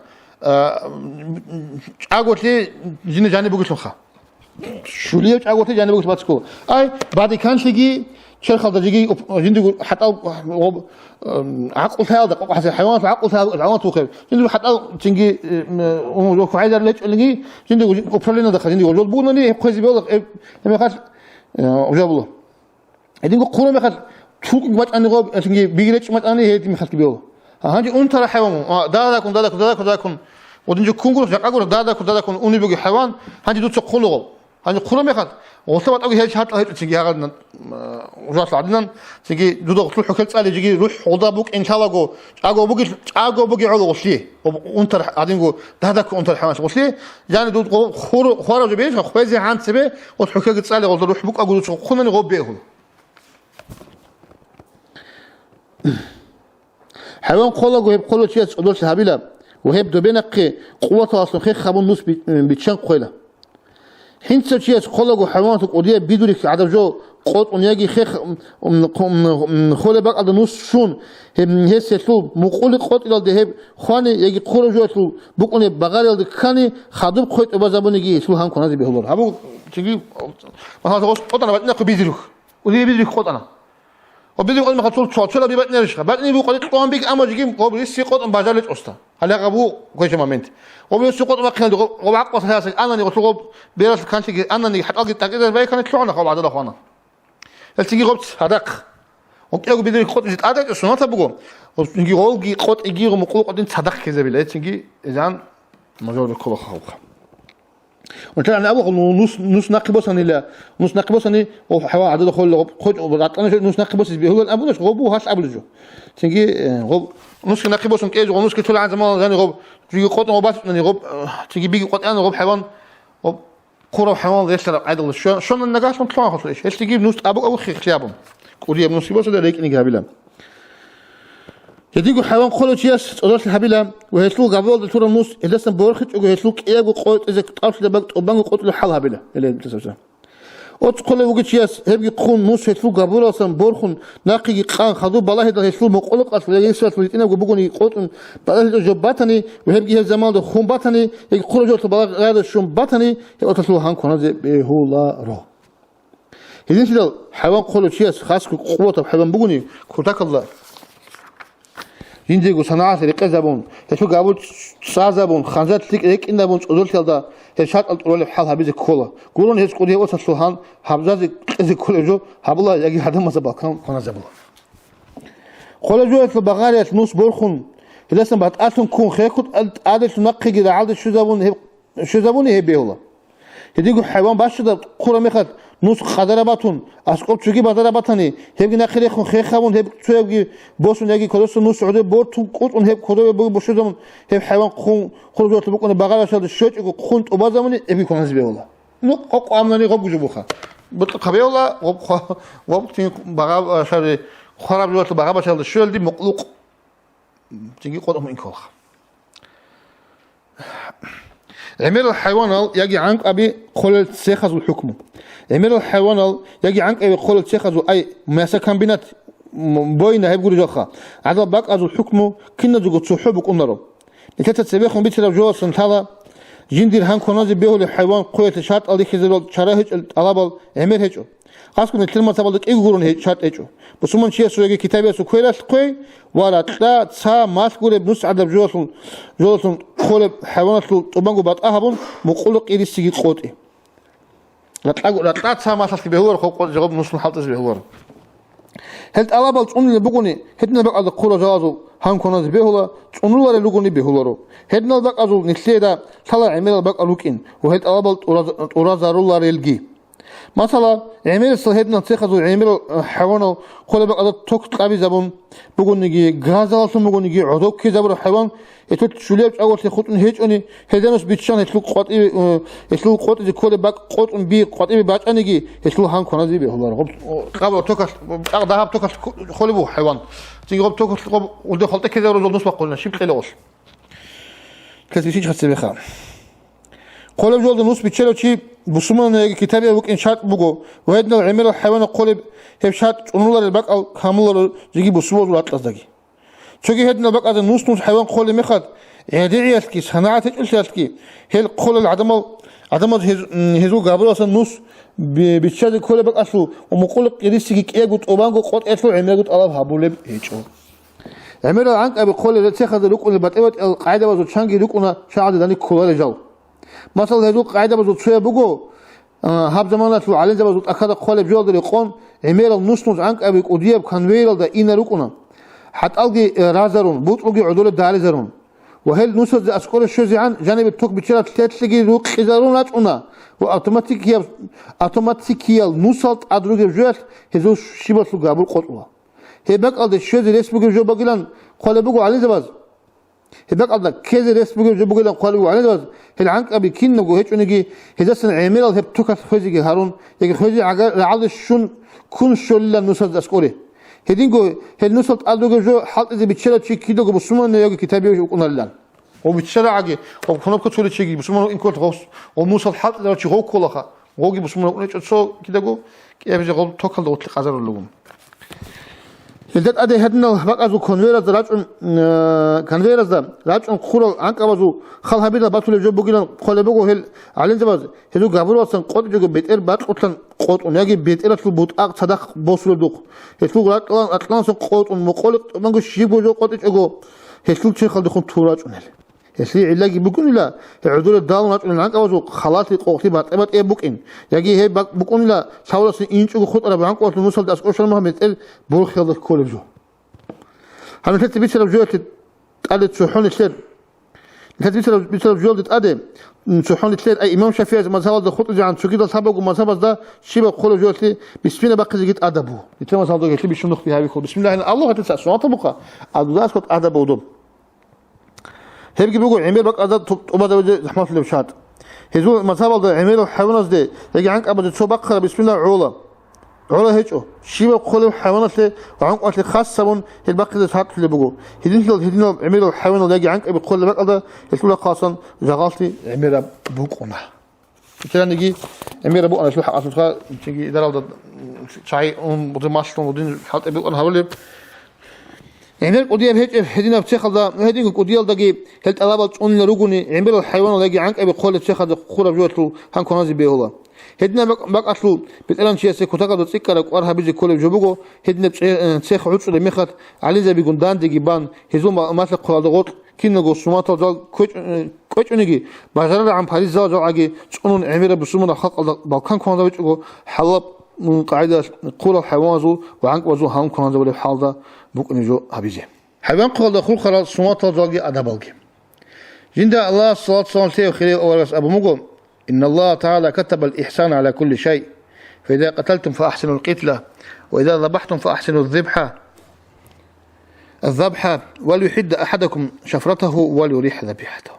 أقولتي جينا جاني بقول خا شو ليه أقولتي جاني بقول باتسكو أي بعد كان شيء شر خالد جيجي جندي حتى عقل هذا حتى الحيوانات عقل هذا الحيوانات وخير جندي حتى تنجي وكو عايز ليش اللي جندي وبرلينا دخل جندي وجود بقولني كويس بيقول ما خاص وجابله هذين قولوا ما خاص شو ما أنا غاب تنجي بيجريش ما أنا هي ما خاص بيقول هانجي أنت الحيوان دا كون ودنجي كونغرو أقول دا كون أني بيجي حيوان هانجي دوت قولوا هانجي قولوا ما خاص وصلت أقول هيك حتى تيجي هذا وجات عندنا تيجي دودا قلت له حكيت عليه تيجي روح وضع بوك إن شاء الله جو أجو بوجي على وصلي وأنت قاعدين جو ده أنت الحماس وصلي يعني دود خور جبيش خبزي عن سبي وحكيت عليه قلت روح بوك أقول شو خلنا نغوب بيهم حيوان قلا جو هب قلا شيء أدور سهبيلا وهب دبينك قوة أصلا خير خبون نص بيتشان قلا حين تشيء خلقوا حيوانات قضية بيدورك عدد جو قط ونيجي خخ خلق بعض النص شون هم هسه مقول قط إلى الذهب خانة يجي خرجوا شو بقول بغار إلى كاني خادم خيط أبغى يجي شو هم كنا زي بيهولر هبو تيجي ما هذا قط أنا بتناقش بيدرك ودي بيدرك قط أنا وبيدرك قط ما خطول شو لا بيبتناقش بعدين بيقول لك طعم بيك أما جيم قبل يسي قط أم بجالج أستا هلا قبو كويس ما منت وبيسي قط ما كان قبو عقص هذا أنا نقول قب بيرس كان تيجي أنا نيجي حتى أجي تأكيد الباقي كانت شلونه قبل عدد أخوانا تيجي قبت هذاك وكيلو بيدرك قط جت عدد السنة تبغون وتيجي قول قط يجي ومقول قط صدق كذا بلا تيجي إذا مجال الكل خاوخ وترى أنا أبغى نص نقبسني لا نص نقبسني وحوا عدد خل خد وبعطنا نص نقبس بيهول أبو نص غبو هاش أبو جو تيجي غب نص نقبسهم كيج ونص كتول عن زمان يعني غب تيجي قط غبات يعني غب تيجي بيجي قط أنا غب حيوان غب كورة حيوان غير سر عدل شون النجاش من طلع خصوصي إيش تيجي نص أبو خيابهم كوريا بنص بس ده ليك إني قابلهم يديكو حيوان قولو تياس أدرس الحبيلة وهيسلو قبل دكتور النص إذا سن بورخت وهيسلو كيابو قوت إذا تعرف لبقت وبانو قوت له حال حبيلة اللي تسوسه أتقول وقت تياس هبي قون نص هيسلو قبل أصلا بورخن ناقي قان خذوا بالله هذا هيسلو مقلق أصلا يسوى فلتنا وبقوني قوت بالله جباتني وهبي هالزمان ده خون باتني يقول جوت بالله هذا شون باتني أتصلوا هان كنا زي بهولا رو هذين شدال حيوان قولو تياس خاص قوة حيوان بقوني كرتك الله ينجيكو صناعة ريقة زبون هشو قابل صازبون خانزات ليك إن زبون أدول تلدا هشات الطرول بحال هبيزي كولا قولون هش قولي هو تسلوهان هبزازي زي كولا جو هبلا يجي هذا ما زباكان كنا زبلا كولا جو في البغارية نص بورخون إذا سن بعد أتون كون خيكوت عادة تنقي جدا عادة شو زبون هي بيولا يديكو حيوان باش ده كولا مخد نص خضرباتون أسقط شوكي بادرباتني هبي نخير خون خير خون هب شو هبي بوسون يجي كلوس نص عده بورتون قط هب كله بوشو زمن هب حيوان خون خرجوا تبقون بغالا شاد الشوك خون وبازمني هبي كون هزبي والله نق عملني غب جبوخا بتقبل والله غب تين بغا شاد خراب جوات بغا شاد الشول دي مقلوق تيجي قط من كوخ عمل الحيوان يجي عنك أبي خلل تسخذ الحكم عمل الحيوان يجي عنك أبي خلل تسخذ أي ما سكن بنات بوينة هيبقول جوخا عذاب بق أزو الحكم كنا جوجو صحبك أنرو لتت سبيخهم بيت الجوال سنتلا جندير هان كونازي بيهو الحيوان قوة شات على خزر شراهج الألابل عمل هجو قاسكم الكلمة تبالك إيجورون هي شات هجو بس من شيء سوى كتابي سو كويلاش قوي ولا تلا تا ماسكورة بنص عذاب جوالسون خلب حيوانات طبعاً بعد أهبون مقولك إيدي سجى قوتي لا تلا تا ماسك بيهور خوق جواب نص الحلطة بيهور هل ألابل تقولني بقولني هدنا بقى القولة جازو هان كوناز بيهولا تقولوا لقوني بيهولارو هدنا بقى أزو نسيدا طلع عمل بقى لوكين وهد ألابل أورازارو لاريلجي مثلا عمل صهدنا تأخذوا عمل حيوان خلا بقى توك تقابي زبون بقولني غازالسون بقولني عدوك كزبون حيوان يتوت شليب أول تخطون هيج أني هدانوس بيتشان يسلو قط إذا كل بق قط بي قط إبي باج أنيجي يسلو هان كنا زي بيهولار قبل توك أغذاب توك خلبو حيوان تيجي قبل توك قبل ولد خلطة كذا رجل نص بقولنا شيء خلاص كذا شيء خدت بخام قلب جولد نص بيتشلو شيء بسمنا كتابي وك إنشاء بقو وهدنا عمل الحيوان قلب هبشات ونولر البق أو كاملر زي بسمو ولا أطلس دقي شوكي هدنا البق هذا نص حيوان قلب مخد يدعي يسكي صناعة يسكي هل قل العدم هزو قابل أصلا نص بيتشاد كل بق أصله ومقولك يدسكي كي يقول أبانكو قط أصله عمل قط الله هابولب هيجو عمل عنك أبي قل تأخذ لكون البتوات القاعدة وزوجانك لكون شعب ذلك كل رجال مثلا هذو قاعدة بزود شوية بقول هاب زمانات لو على زمان بزود أكاد قالب جوال دريقون عمير النص عنك أبيك ودياب كان ويرل ده إنا لكونا حتى ألقي رازرون بوت ألقي عدول الدار زرون وهل نص أسكور الشوزي عن جانب التوك بتشرب تلاتلقي روك خزارون لاتونا وأوتوماتيكيال نصلت أدروج الجوال هذو شبات لو قابل قطوة هي بق على الشوزي ريس بقول جو بقولن قالب بقول على زمان هباك الله كذا ريس بقول قالوا على ذا هل عنك أبي كين نقول هيك ونجي هذا سن عميل هب توك خزي هارون يجي خزي على شون كون شل النص أسكوري هدين جو هل نص أدوك جو حال إذا بتشرب شيء كده جو بسمون يجي كتابي ويكون لله هو بتشرب عجي هو كنا كتير شيء بسمون إن كنت غوص ونص الحال إذا شيء هو كلها هو جي بسمون شو كده جو كيف يجي غلط توك الله تقازر اللون هذا أدي هدنا بقى زو كونفيرز راجع كونفيرز ده راجع خلو عنك أبغى خل هبيدا باتول جو بقولن خل بقول هل على زباز هذو قبله أصلا قط جو بيت بات أصلا قط ونيجي بيت أصلا بوت صدق بوصل دوق هذو أصلا قط ومقولك ما نقول شيء بوجو قط جو هذو شيء خل دخل توراج ونهل هسي علاجي بقول لا عدول الدال ناتون عنك أبغى خلاص قوتي بات إيه بوكين يجي هي بقول لا ساولا إنش جو خط أنا بعنك وقت نوصل داس أشهر ما مثل بروح هذا كل جو هم تلت بيسلب جو تقعد تشوحون الشر تلت بيسلب جو تقعد تشوحون الشر أي إمام شافعي ما زال ده خط جان شو كده سبق وما سبق ده شيء بقول جو تلي بسم الله بقى زيت أدبه يتم زال ده تلي بيشون نخبي هاي بقول بسم الله الله هتنسى سواء طبقة أدوات كت أدب ودم هيبقى بيقول عمير بقى أدب وبعد وجه زحمة اللبشات هزول ما سبق ده عمير الحيوانات ده يجي عنك أبدا شو بقى بسم الله علا هيجو شيء بقول الحيوانات له وعنك أصل خاص سبون الباقي ده صارت اللي بقول هدين عمير الحيوان اللي يجي عنك بيقول بقى ده يقول قاصن جغالتي عمير بوقنا كده نجي عمير بوقنا شو حق أصلا تيجي إذا لو ده شيء بدي ماشلون بدي حط بوقنا هقول عمير قديم هيك هدينا بتشخذ ده هدين قديم ده جي هل ألابط أن رجوني عمير الحيوان اللي يجي عنك بيقول تشخذ خورة جوته هن كنازي بيهولا هدنا بق أصله بتقولن شيء سكوتك ده تذكرك وأرها بيجي كل جوبجو هدنا تشخ عطس لمخت على زي بيكون دان دقيبان هزوم مثل قرادقات كنا جو سماط جال كوش نجي بجرد عن باريس زاج عجي شؤون عمير بسمنا خلق بالكان كنا بيجو حلب من قاعدة قول الحيوان زو وعنك وزو هم كنا زول حال ده بوك نجو هبيزه حيوان قال دخول خلاص سماط جال أدبالك جند الله صلاة صلاة خير أولس أبو مقوم إن الله تعالى كتب الإحسان على كل شيء فإذا قتلتم فأحسنوا القتلة وإذا ذبحتم فأحسنوا الذبح وليحد أحدكم شفرته وليريح ذبيحته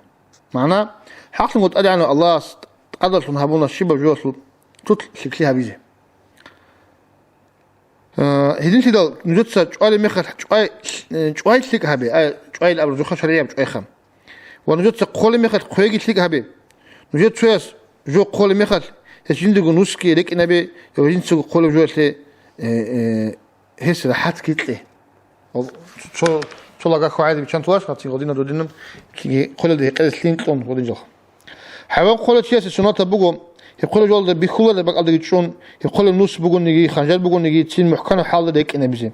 معناه حق متأدي عنه الله قدر هبونا الشبه جواسل تطلق بيزي هدين سيدال نجدسا جوالي مخد جوالي تلك هبي جوالي الأبرزوخة شريعة جوالي خام ونجدسا قولي مخد قويقي تلك هبي نجي تشويس جو قول مخال هشيندو نوسكي لك نبي يوجين قول جوته هس راحت كتله شو لقى خوعدي بيشانتواش خاطي غادينا دودينم كي قول ده قيس لينكلون غادي نجح حيوان قول شيء سنة بقوم يقول جول بيخول ده بقى دقيقون يقول نص بقول نجي خنجر بقول نجي تين محكمة حال ده يكنا بيزين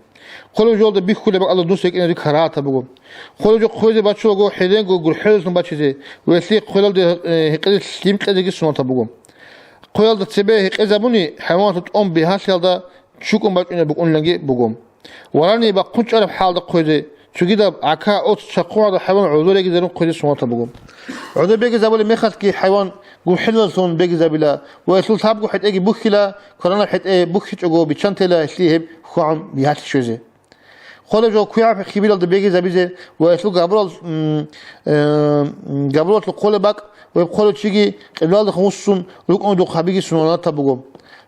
قول جول بيخول بقى نص يكنا دي كراهة بقول قول جو خوي باتشو جو حيدين جو حلز نباتشي ويسلي قول ده هيقل سليم كذا جي سنة بقول قول ده تبيه هيقل زبوني حيوان تقوم بهاش يلا شوكم باتشنا بقول نجي بقول وراني بقى كنت أعرف حال ده قول شو عكا أوت شقوع ده حيوان عذور يجي زلون قيد سنة بقول عذور بيجي زبون ميخات كي حيوان جو حلو صون بيجي زبلا ويسول صاب جو حت أجي بخلا كورونا حت بخش جو بيشانتلا سليهم خوام بيهات شوزه خلا جو كويا في خبير ده بيجي زبيزه ويسول قبرال القول باك ويقول تيجي قبل ده خمسون ويقوم دو خبيجي سنة بقول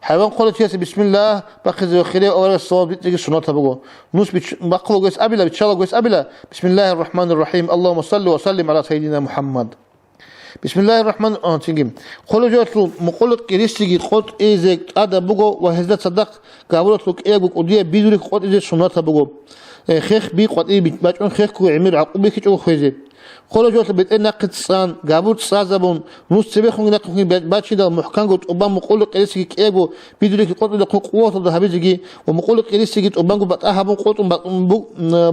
حيوان قولت ياسي بسم الله بخز وخيره أول الصواب بتجي سنة بقول نوس بقولوا جس أبلا بتشالوا جس أبلا بسم الله الرحمن الرحيم اللهم صل وسلم على سيدنا محمد بسم الله الرحمن تيجي قولوا جاتلو مقولت كريستيجي قط إيزك هذا بقول وهذا صدق قابلت لك إيه بقول دي بيدرك قط إيزك سنة بقول خيخ بي قط إيه بتبعون خيخ كوي عمير عقوبي كتشو خيزه قولوا جوات بيت ناقد صان قابوت صازبون نص تبيخون ناقد باتشي ده محكم قلت أبان مقول قريسي كيبو بيدرك قط ده قوة ده هبيجي ومقول قريسي قلت أبان قبت أهبون قط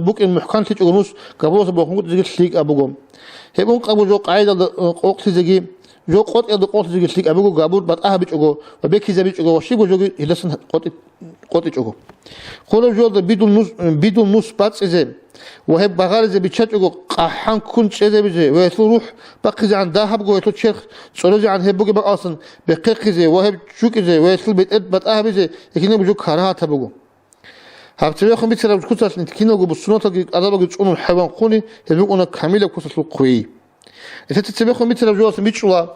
بوك المحكم تيجي نص قابوت بوكون قط زي سليك أبوكم هبون قابو جو قاعدة قط زي جو قط يد قط زي سليك أبوكو قابوت بات أهبيج أجو وبيكي زبيج أجو وشيبو جو هلسن قط أجو قولوا جو ده بدون نص بات زي وهب بغارز بيتشجعوا قحان كون شيء بيجي ويسلو روح بقي عن ذهب جو يسلو شيخ صلوا عن هبوجي بقى أصلا بقيق زي وهب شوك زي ويسلو بتأه بيجي لكن بيجو كارها تبغوا هبتبيخون بيتسرع بكوسة نتكينا جو بالسنة تجي أدابا جتشون الحيوان قوني هبوجنا كاملة كوسة القوي إذا تتبيخون بيتسرع جواسن بيتشوا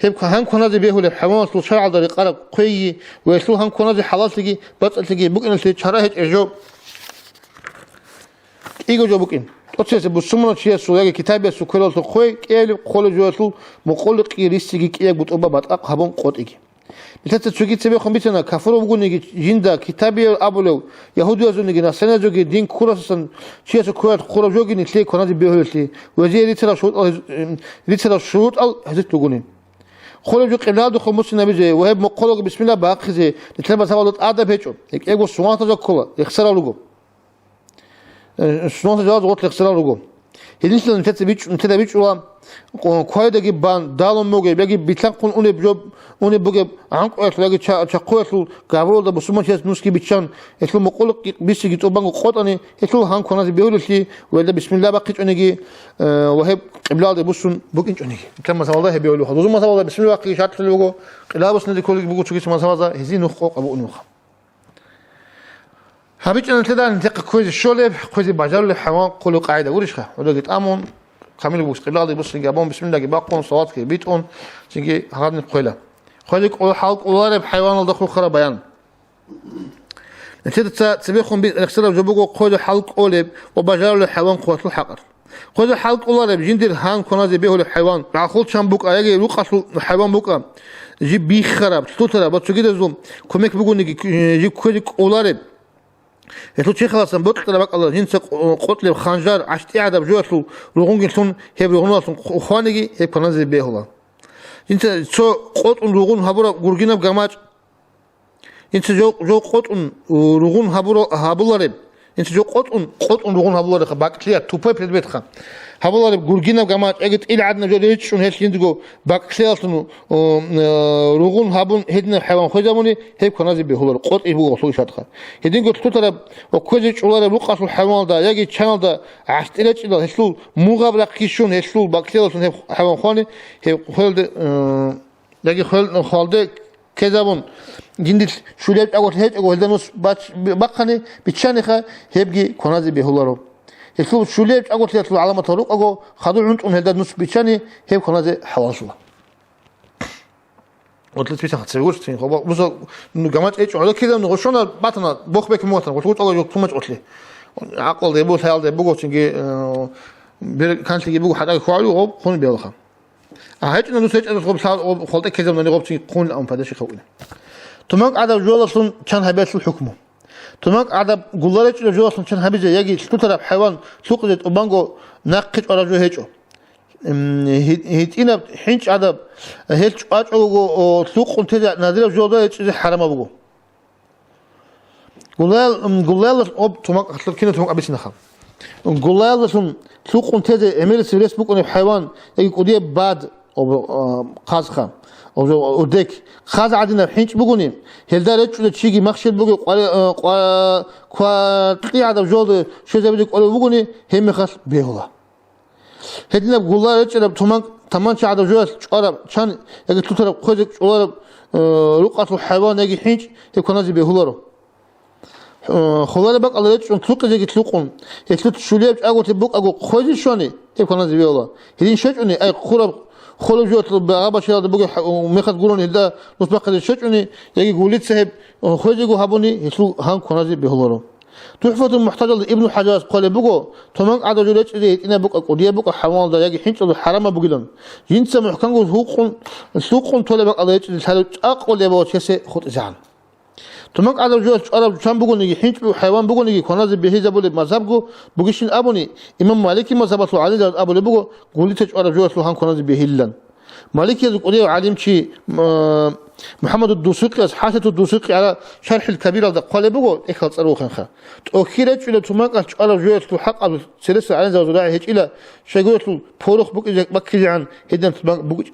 هب كهان كنا زي بيهول الحيوان سلو شرع على الرقاب قوي ويسلو هان كنا زي حلال تجي بطل تجي بوكنا سلي شراه إرجو إيجو جوبكين أتصل بالسمنة شيء سوري كتاب السكر الخوي كيل قول جواتو مقول قيريستي كي بتوبا بات هبون قط إيجي مثل تشوكي تبي خم بيتنا كفروا بقول نيجي جندا كتابي أبولو يهودي أزون نيجي ناسنا جوجي دين كورسن شيء سكر قول جوجي نتلي كنا بيهولتي وزي ريتلا شروط أو هزت تقولين قول جو قبل هذا خمس نبيجي وهب مقول بسم الله باخذه نتلي بس هذا أدب هيجو إيجو سوانت جاكولا يخسر لوجو شنو تجاوز قلت لك سلام رجوم هديش لان نتبيش ولا كويدا جبان دالون موجي بيجي بيتلقون أني بجوب أني بجيب عنك أتلاقي شقوة يسلو قابلوا ده بسمة شيء نسكي بيتشان يسلو مقول بيسي جت أبان قطني يسلو هان كنا بيقولوا شيء ولا بسم الله بقيت أنيجي وهب قبل هذا بسون بقيت أنيجي كم مثلا الله بيقولوا هذا مثلا الله بسم الله بقي شاطر لوجو لا بس ندي كل بيقول شو كيس مثلا هزين نخق أبو نخ هبيج أنا تدا نتلقى كويس الشولب كويس بجال الحيوان قولوا قاعدة ورشخة ولا قلت أمون كامل بوس قبل هذا بس جابون بسم الله جباقون صوات كي بيتون تيجي هذا نقوله خليك قول حلق قولارب حيوان الدخول خرا بيان نتدا تبيخون بيكسر جبوق قول حلق قولب وبجال الحيوان قوت الحقر قول حلق قولارب جندر هان كنا زبيه الحيوان عقول شام بوك أيجي لقى الحيوان بوك جيب بيخرب تطلع بس كده زوم كمك بقول نجي كل قولارب يتو شيء خلاص بطل تبقى الله جنس قتل خنجر عشت قاعدة بجوة لغون جنسون هي بلغون خانجي هي كنازل بيه الله جنس شو قتل لغون هبورا جورجينا بجماعة جنس جو قتل لغون هبورا رب جنس جو قتل لغون هبورا رب باكليا توبي بيت خان هبورا جورجينا بجماعة أجت إلى عدنا جو ليش شون هالشيء تقول باكليا سنو لغون هبون هدنا حيوان خزاموني هي كنازل بيه الله قتل يبغى وصول شاتخا هدين قلت تطلب وكوزيش ولا لقاس الحيوان ده يجي channel ده عشتلش ده هسلول مغابرة كيشون هسلول باكتيريا سون حيوان خاني هي خالد يجي خالد كذابون جندل شوليت أقول هيك أقول هذا نص بقني بتشانخه هيبجي كنازل بيه الله هسلول شوليت أقول هسلول علامة طرق أقول خدوا عند هذا نص بتشاني هيب كنازل حواسله وتلت بيتها تسويش تين خبا بس جماعة إيش على كذا نغشنا باتنا بوخ بك موتنا قلت أقول يوم تومش قلت لي عقل ده يبغى هيال ده يبغى تيجي كان تيجي يبغى حتى يخوالو هو خون بيلخا هيجنا نوس هيج أصغب سال خلطة كذا من نقاب تي قون الأم فداش يخوينا تماك عدا جوالسون كان هبيت الحكمه تماك عدا قلارج جوالسون كان هبيت يجي تطلب حيوان سوق جت أبانجو ناقش أراجو هيجو هيتينا حينش عدا هيج أو سوق انتجا نادر جوالده هيج حرام أبوه قلال أب تماك كنا تماك أبيس نخام قلال سوق انتجا عمل سيريس بوك أن الحيوان يجي قديه بعد أو قاز خام أو ديك خاز عادنا حينش بقولين هل رجع للشيء مخشل بقول قا عاد جود شو زي بدك قالوا بقولين هم خاص بيهلا هدينا بقولنا رجع تمان عاد جود شرب كان يجي تطلب خذ شرب لقطة الحيوان يجي حينش يكون هذا بيهلا خلال بق الله رجع تلوق يجي تلوقون يتلوق شليب أقول تبوك أقول خذ شوني يكون هذا بيهلا هدين شيء أني أي خلوا جوات بعابا شيء هذا بقول ومخد قولون هذا نصبح هذا الشيء أني يجي قوليت سحب خرجوا هابوني يسلو هم كنازي بهولارو تحفة المحتاج ابن حجاز قال بقول تمام عاد جلت إذا إنا بقى قديا بقى حوال ده يجي حين الحرام بقولن جنس محكم سوق طلب على يجي هذا أقول يا بوت يسي خد زعل تمام عاد جلت أرب كم بقول يجي حين حيوان بقول يجي كنازي بهذا بقول مذهبه بقولشين أبوني إمام مالكي مذهبه علي ده أبو بقول قوليت أرب جلت هم كنازي بهلن مالكي يقول عليم شيء محمد الدوسقي حاشة الدوسقي على شرح الكبير هذا قال بقول إخلاص أروخن خا أخيرا إلى تماك على جوات الحق على سلسلة على زوجها هيك إلى شيء فورخ بكي عن هدنا تماك بقول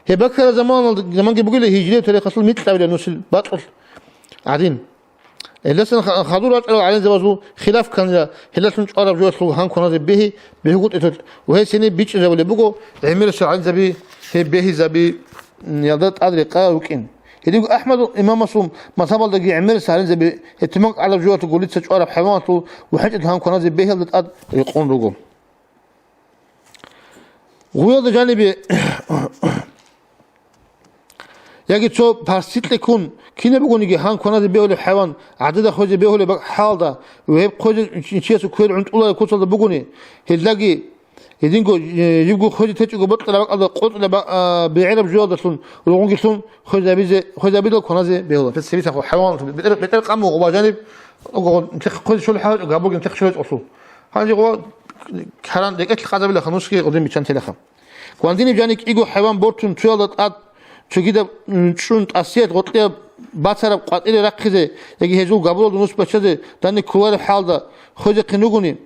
هي بكرة زمان بقول هجرة تاريخ أصل مثل ولا نسل بطل عادين لسه خذوا رجعوا على زوجه خلاف كان هلا تنش على جوات هم كنا به بيقول وهي سنة بيتش زوجة بقول عمل شعان زبي هي به زبي يادات أدري قاوكين يديك أحمد إمام مسلم مذهب الله يعمل سهل زبي اتماك على جوات تقولي تشعر بحيوانته وحاجة هم كنا به اللي تأد يقون رجوم وهذا جانبي يجي شو بارسيت لكون كنا بقول نيجي هان كنا بيهول الحيوان عدد خوج بيهول بحال ده وهي خوج شيء سكر عند الله كوصل بقولني هلاقي يدينكو يبقوا خوج تيجوا بطل بقى قطل بقى بعرب جواد سون لونجي سون خوج بيدل كنا بيهول في السبيس أخو حيوان بتر قام وغبا جانب خوج شو الحاجة قابوك نتخ شو أصول هذا هو كلام دقيق القاعدة بلا خمس كي قدام بيشان تلخم كوانديني بجانك يجوا حيوان بورتون توالت أد شجيدا شون أسياد قطية باتسرب قاتل ركزه يجي هجول قبله دنوس بچده دني كوار حال ده خوجه قنوگوني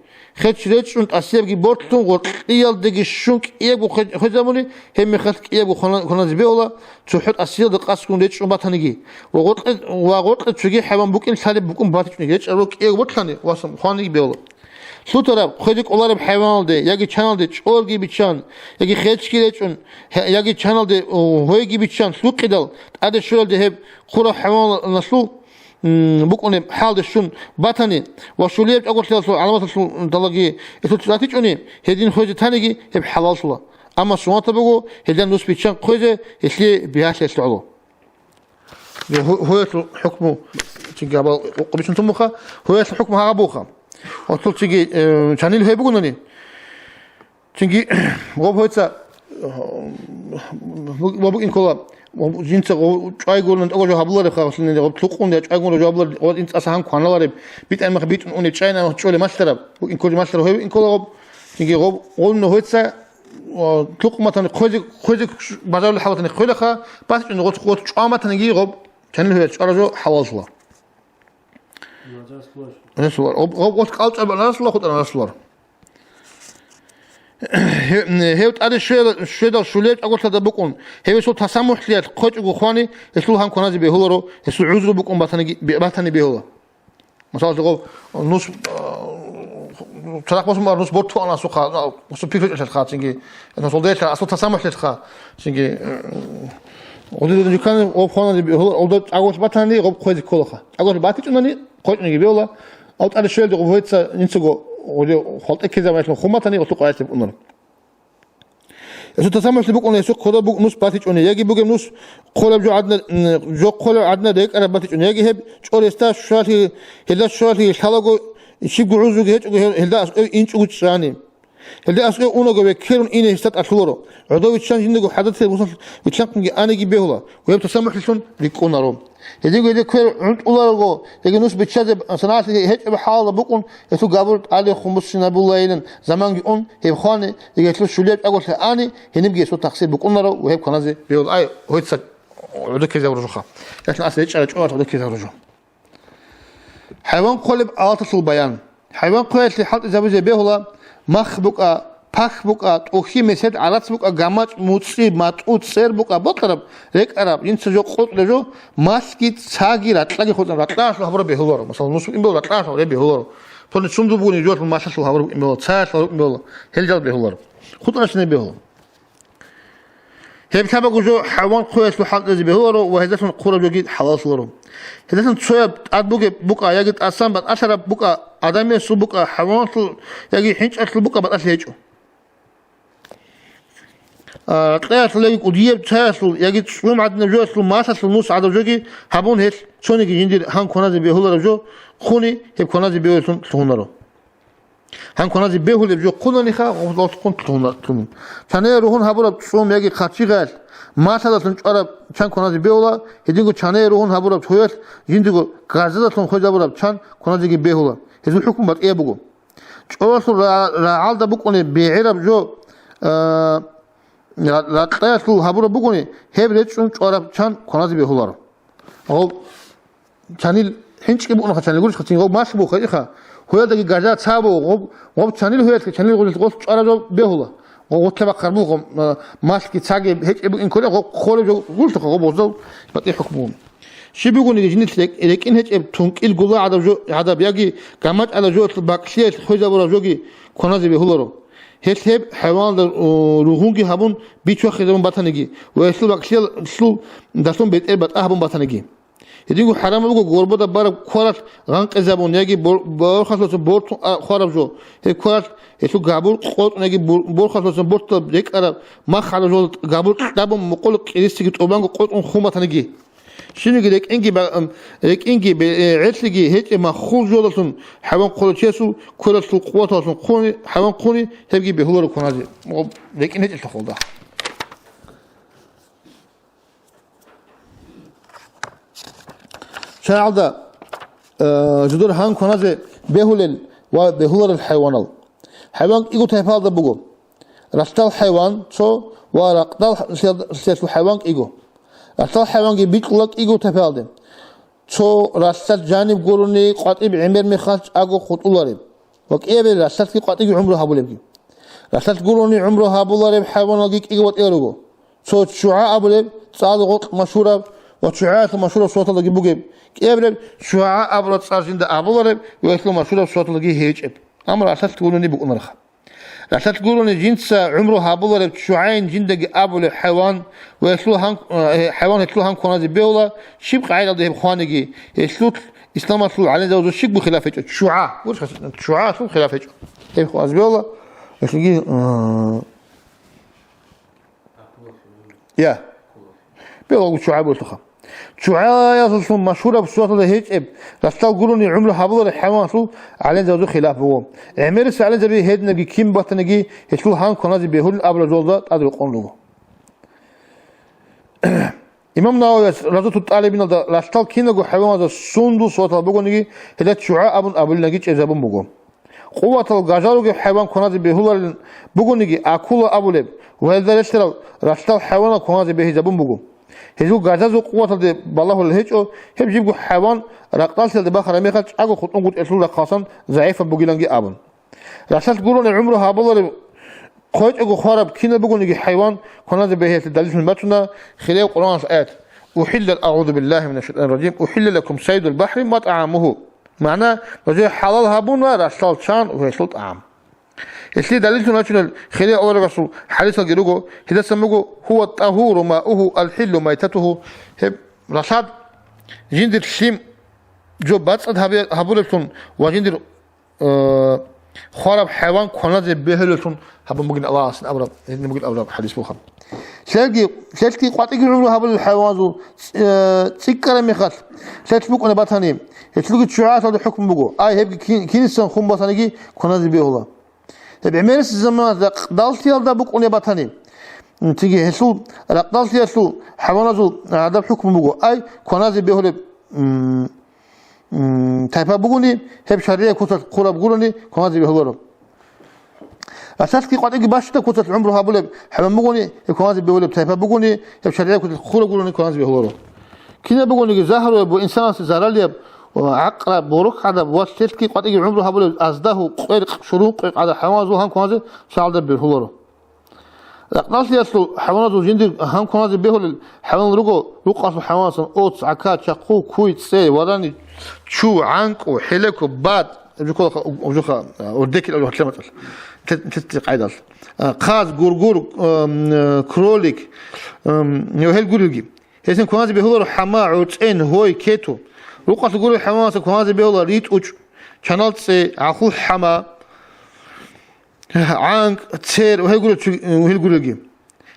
خد شريت شون أسياد جي بورتون قطية دقي شونك إيجو خزاموني هم خلك إيجو خنا زبيولا تحط أسياد قاسكون ريت شون باتنيجي وقطة شجي حيوان بوكين سالب بوكين باتشنيجي ريت أروك إيجو باتخاني واسم خاني بيولا سو طرف خودك اولار حیوان ده یکی چنل ده چور گی بیچان یکی خیچ کی چون یکی چنل ده هوی گی بیچان سو قدل اد شول ده هب خورا حیوان نسلو بکنه حال ده شون باتنی و شولیب اگر سو علامت سو دلگی اتو تلاتی چونی هدین خوج تانگی هب حلال سو اما شما تا بگو هدین نوس بیچان خوج اسلی بیاش استعلو هو حكمه تجابل قبيش انتم مخا هو الحكم ها ابوخا 어떨 적이 잔일 해보고는 저기 뭐 벌써 뭐 인콜라 뭐 진짜 쫙이고는 어저 하블러를 가서는 어 tukkun데 쫙이고는 저블러 어 인자사 한 관라를 비트 막 비트 오늘 차이나 쪼레 마스터라 인콜 마스터로 해 인콜라 저기 오늘 벌써 tuk마탄 kho지 바자를 하고는 kho라카 바스 좀 고트 쫙마탄 기 잔일 해 쫙아줘 하와슬라 نسوار أو قالت أبى نسلا خد أنا نسلار هيوت أدي شوية شوليت أقول هذا بكون هي شو تسامح ليات قط وخواني يسلو هم كنازي بيهولرو يسلو عذر بكون باتني بيهولا مثلا تقول نص تلاقي بس ما نص بورتو أنا سوق نص بيفرق إيش الخاط شينكي أنا صدقت أصلا تسامح ليات خا شينكي ودي كان أو خواني بيهولا أو ده أقول باتني أو خوي كلها أقول باتي توني قطني بيهولا أو أنا شوية ده قبضت ننسجو ودي خلط كذا مثلا خمتني وتوقع عليه بقولنا إذا تسمع اللي بقولنا يسوق خدا بق نص باتيج أني يجي بقى نص خلاب جو عدنا ديك أنا باتيج أني يجي هب شو يستاش شوالي هلا شوالي خلاقو يشيب جروزو جهت هلا إنش وجساني هل أسقي أونا جو كيرون إنه يستات أشلورو عضو يتشان جندو حدث وصل يتشان كنجي أنا جي بيهلا ويبقى تسمح لشون ريكونا روم يديكو يديك كير عند أولا جو يجي نوس بتشذب صناعة هيك بحال بكون يتو قابل على خمس سنة بولايلن زمان جون هي خانة يجي تلو شليت أقول أنا هنبقى يسوي تقصير بكونا رو وهيب كنازي بيقول أي هو يتسد عدو كذا ورجوخا لكن أصل يتش على جوات عدو كذا ورجوخ حيوان قلب عاطف البيان حيوان قلب اللي حط إذا بيجي بيهلا مخ بقى پخ بقى توخي مسد عرض بقى جامع موسي ماتوت سر بقى بطرب ريك عرب إنس جو خود لجو ماسكيت ساقي راتلاقي خود راتلاش لو خبره بيهلورو مثلا نص إمبول راتلاش لو بيهلورو فن شوم بوني جوات الماسس لو خبره إمبول ساس لو إمبول هلجال بيهلورو خود أشني بيهلورو هي بتابع جو حيوان كويس لو حق زي بيهلورو وهذا فن قرة جديد حلاس لورو هذا فن شوية عاد بقى يجد أسام بعد أشرب بقى آدمي سو بقى حيوان يجي حنش أصل بقى بعد أشيجو تلاقي لقي قديم تحصل يجي شلون عندنا جو أصل ما أصل نص عدد جوجي هبون هيك شون يجي عندي هان كنا زي بيهولا جو خوني هب كنا زي بيهولا تهونرو هان كنا زي بيهولا جو كنا نخا ولا تكون تهونر كان يروحون هبورا شلون يجي خاتشي قال ما أصل تنشرب كان كنا زي بيهولا هدينكو كان يروحون هبورا تويت ينديكو غازة تون خوجا هبورا كان كنا زي بيهولا هذا الحكم بس إيه بقول أصل رعال ده بقول بعرب جو لا تلاقي هبورا بقولي هبرت شون شراب كان كنازي بيهولار أو كانيل هنش كبقول خا كانيل يقول خا تيجي ماش بو خا هو ده جاجا تسابو وب كانيل هو كانيل يقول تقول شراب بيهولا وتبع قربو ماش كي تاجي هيك إن كله خول جو قلت خا بوزو بتي حكمهم شي بيقول لي جنيت لكن هيك تونك الجولا على جو هذا بيجي كمات على جو باكشيت خوجا برا جوجي كنازي بيهولارو هيك حيوان روحونجي هبون بيشوا خدمون باتنجي ويسلو بكشيل سلو دستون بيت إربط أهبون باتنجي يدينكو حرام بقول غربة دبارة خورات غانك زبون يجي بور خاصة بور خوراب جو هيك خورات يسلو قابول قط نجي بور خاصة بور طب ذيك أرب ما خالو جو قابول دابون مقول كريستي تبانغ قط خو باتنجي شنو قلك إنجي لك إنجي بعتلجي هيك ما خو جولتون حيوان قلتيسو كل القوات خوني حيوان خوني تبقي بهولر كونازي لك إن هيك تقول ده شاعر ده جدور هان كونازي بهولل وبهولر الحيوانال حيوان إيجو تفعل ده بقول رستال حيوان شو ورقدال سياسو حيوان إيجو رستال حيوان جي بيكلك إيجو تفعل شو رستال جانب قروني قاتب عمر مخاش أجو خطولارب وكأي بير رستال كي قاتب عمره هابولب رستال قروني عمره هابولارب حيوان جيك إيجو وتيرجو شو شعاع أبولب صاد غط مشهورة وشعاع مشهورة صوت الله جيبوجب كأي بير شعاع أبولب صار جند أبولارب ويسلو مشهورة صوت الله جي هيج أمر رستال قروني بقول رخا رستال قروني جنس عمره هابولارب شعاعين جند أبولب حيوان ويسلو هان حيوان يسلو هان كونازي بيولا شبق عيل ده بخانجي يسلو إسلام يسلو على ذا وزوج شبق خلافه شعاع وش شعاع شو خلافه ده بخانز بيولا يسلو يا بيولا شعاع بوسخة شعاع يسلو مشهورة بصوت ده هيج إب رستال قروني عمره هابولارب حيوان يسلو على ذا وزوج خلافه عمر سعلان زبي هيد نجي كيم بطنجي يسلو هان كونازي بيهول أبلا زولدا أدري قنلوه إمام نووي رضي الله عنه ده رستال كينغو حيوان ده سوندو صوت البقوني هذا شعاع أبو نجيج إزابون بقوم قوة الغزالو حيوان كنازي بهولر بقوني أكل أبو لب وهذا رستال حيوان كنازي به إزابون بقوم هذو غزالو قوة ده بالله الهجو هم جيبوا حيوان رقطال سيد بخر ميخات أجو خطون قد إسلو لقاسم ضعيف بقولانجي أبن رستال قولون عمره هابولر خود أجو خراب كنا بقول حيوان كنا به الدليل من بتنا خلال القرآن آيات أحل أعوذ بالله من الشيطان الرجيم أحل لكم صيد البحر ما طعامه معناه وجه حلال هابون ورسال شان وهسل طعام إسلي دليل ناتشنال خلال أول رسول حديث الجروجو هذا سموه هو الطهور ماؤه الحل ميتته هب رصاد جندر شيم جو بات هابولتون وجندر خراب حيوان كنازي بهلتون هبون بقول الله أصلا أبرد إذن بقول أبرد حديث بخار شلتي قاتي عمره هبول الحيوان زو تذكر مخاط شلت بقول أنا باتاني يتلقي شعاع هذا حكم بقول هيبقى كينسان خم باتانيجي كنازي بهلا بعمرس الزمان دالتي هذا بقول يبطني تيجي هسول رقدالتي هسول حوانزو هذا حكم بقول أي كونازي بيهول تايبا بقولني هب شريعة كتر قرب بقولني كونازي بيهولو أساس كي قاعد يجي باشته كتر عمره هابول حمام بقولني كونازي بيهول تايبا بقولني هب شريعة كتر قرب بقولني كونازي بيهولو كنا بقولني زهر أبو إنسان زهراليب وعقرب بروك هذا واسيت كي قاعد يجي عمره هابول أزده قيرق شروق على حوازو هم كونازي شعال بيهولو ناس يسلو حيوانات جندي هم كونازي بيهول حيوان رقص حيوانات أوتس عكات شقو كويت سي وراني شو عنك وحلك وباد وجوكا ورديك اللي هتلمت تتقاعد قاز غورغور كروليك يوهل غورغي هسن كونازي بيهول حما عوتين هوي كيتو رقص غور حيوانات كونازي بيهول ريت اوچ channel سي اخو حما عنك تير وهي غورغي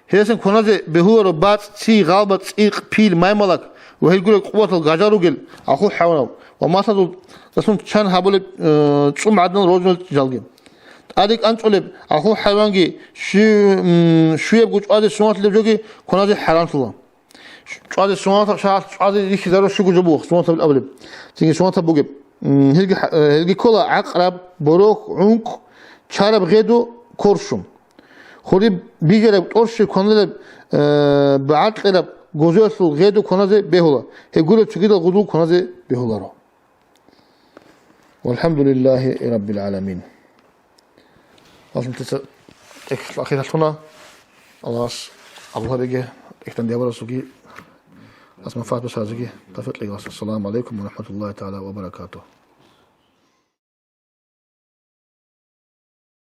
هسن كونازي بيهول بات سي غالبت إيق بيل مايملك وهي قوة الغجاروجل أخو حيوان وما صدق رسم كان هابول تصوم عدنا روزنا جالجي أديك أنت قلب أخو حيوانجي شو يبغى عاد سوات اللي بيجي كونازي حرام صلا عاد سوات شاف عاد يخدروا شو جبوه سوات بالأول تيجي سوات بوجب هلقي كلا عقرب بروك عنق شارب غيدو كورشم خوري بيجرب أرش كونازي بعد قرب 고조했을 게도 권하제 배호라 해구를 죽이다 고도 권하제 배호라로 والحمد لله رب العالمين لازم أخيرا هنا الله الله بيجي إحنا ديابر سوقي لازم فات بس هذا تفت لي السلام عليكم ورحمة الله تعالى وبركاته.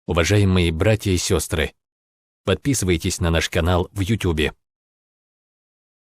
Уважаемые братья и сестры, подписывайтесь на наш канал в YouTube.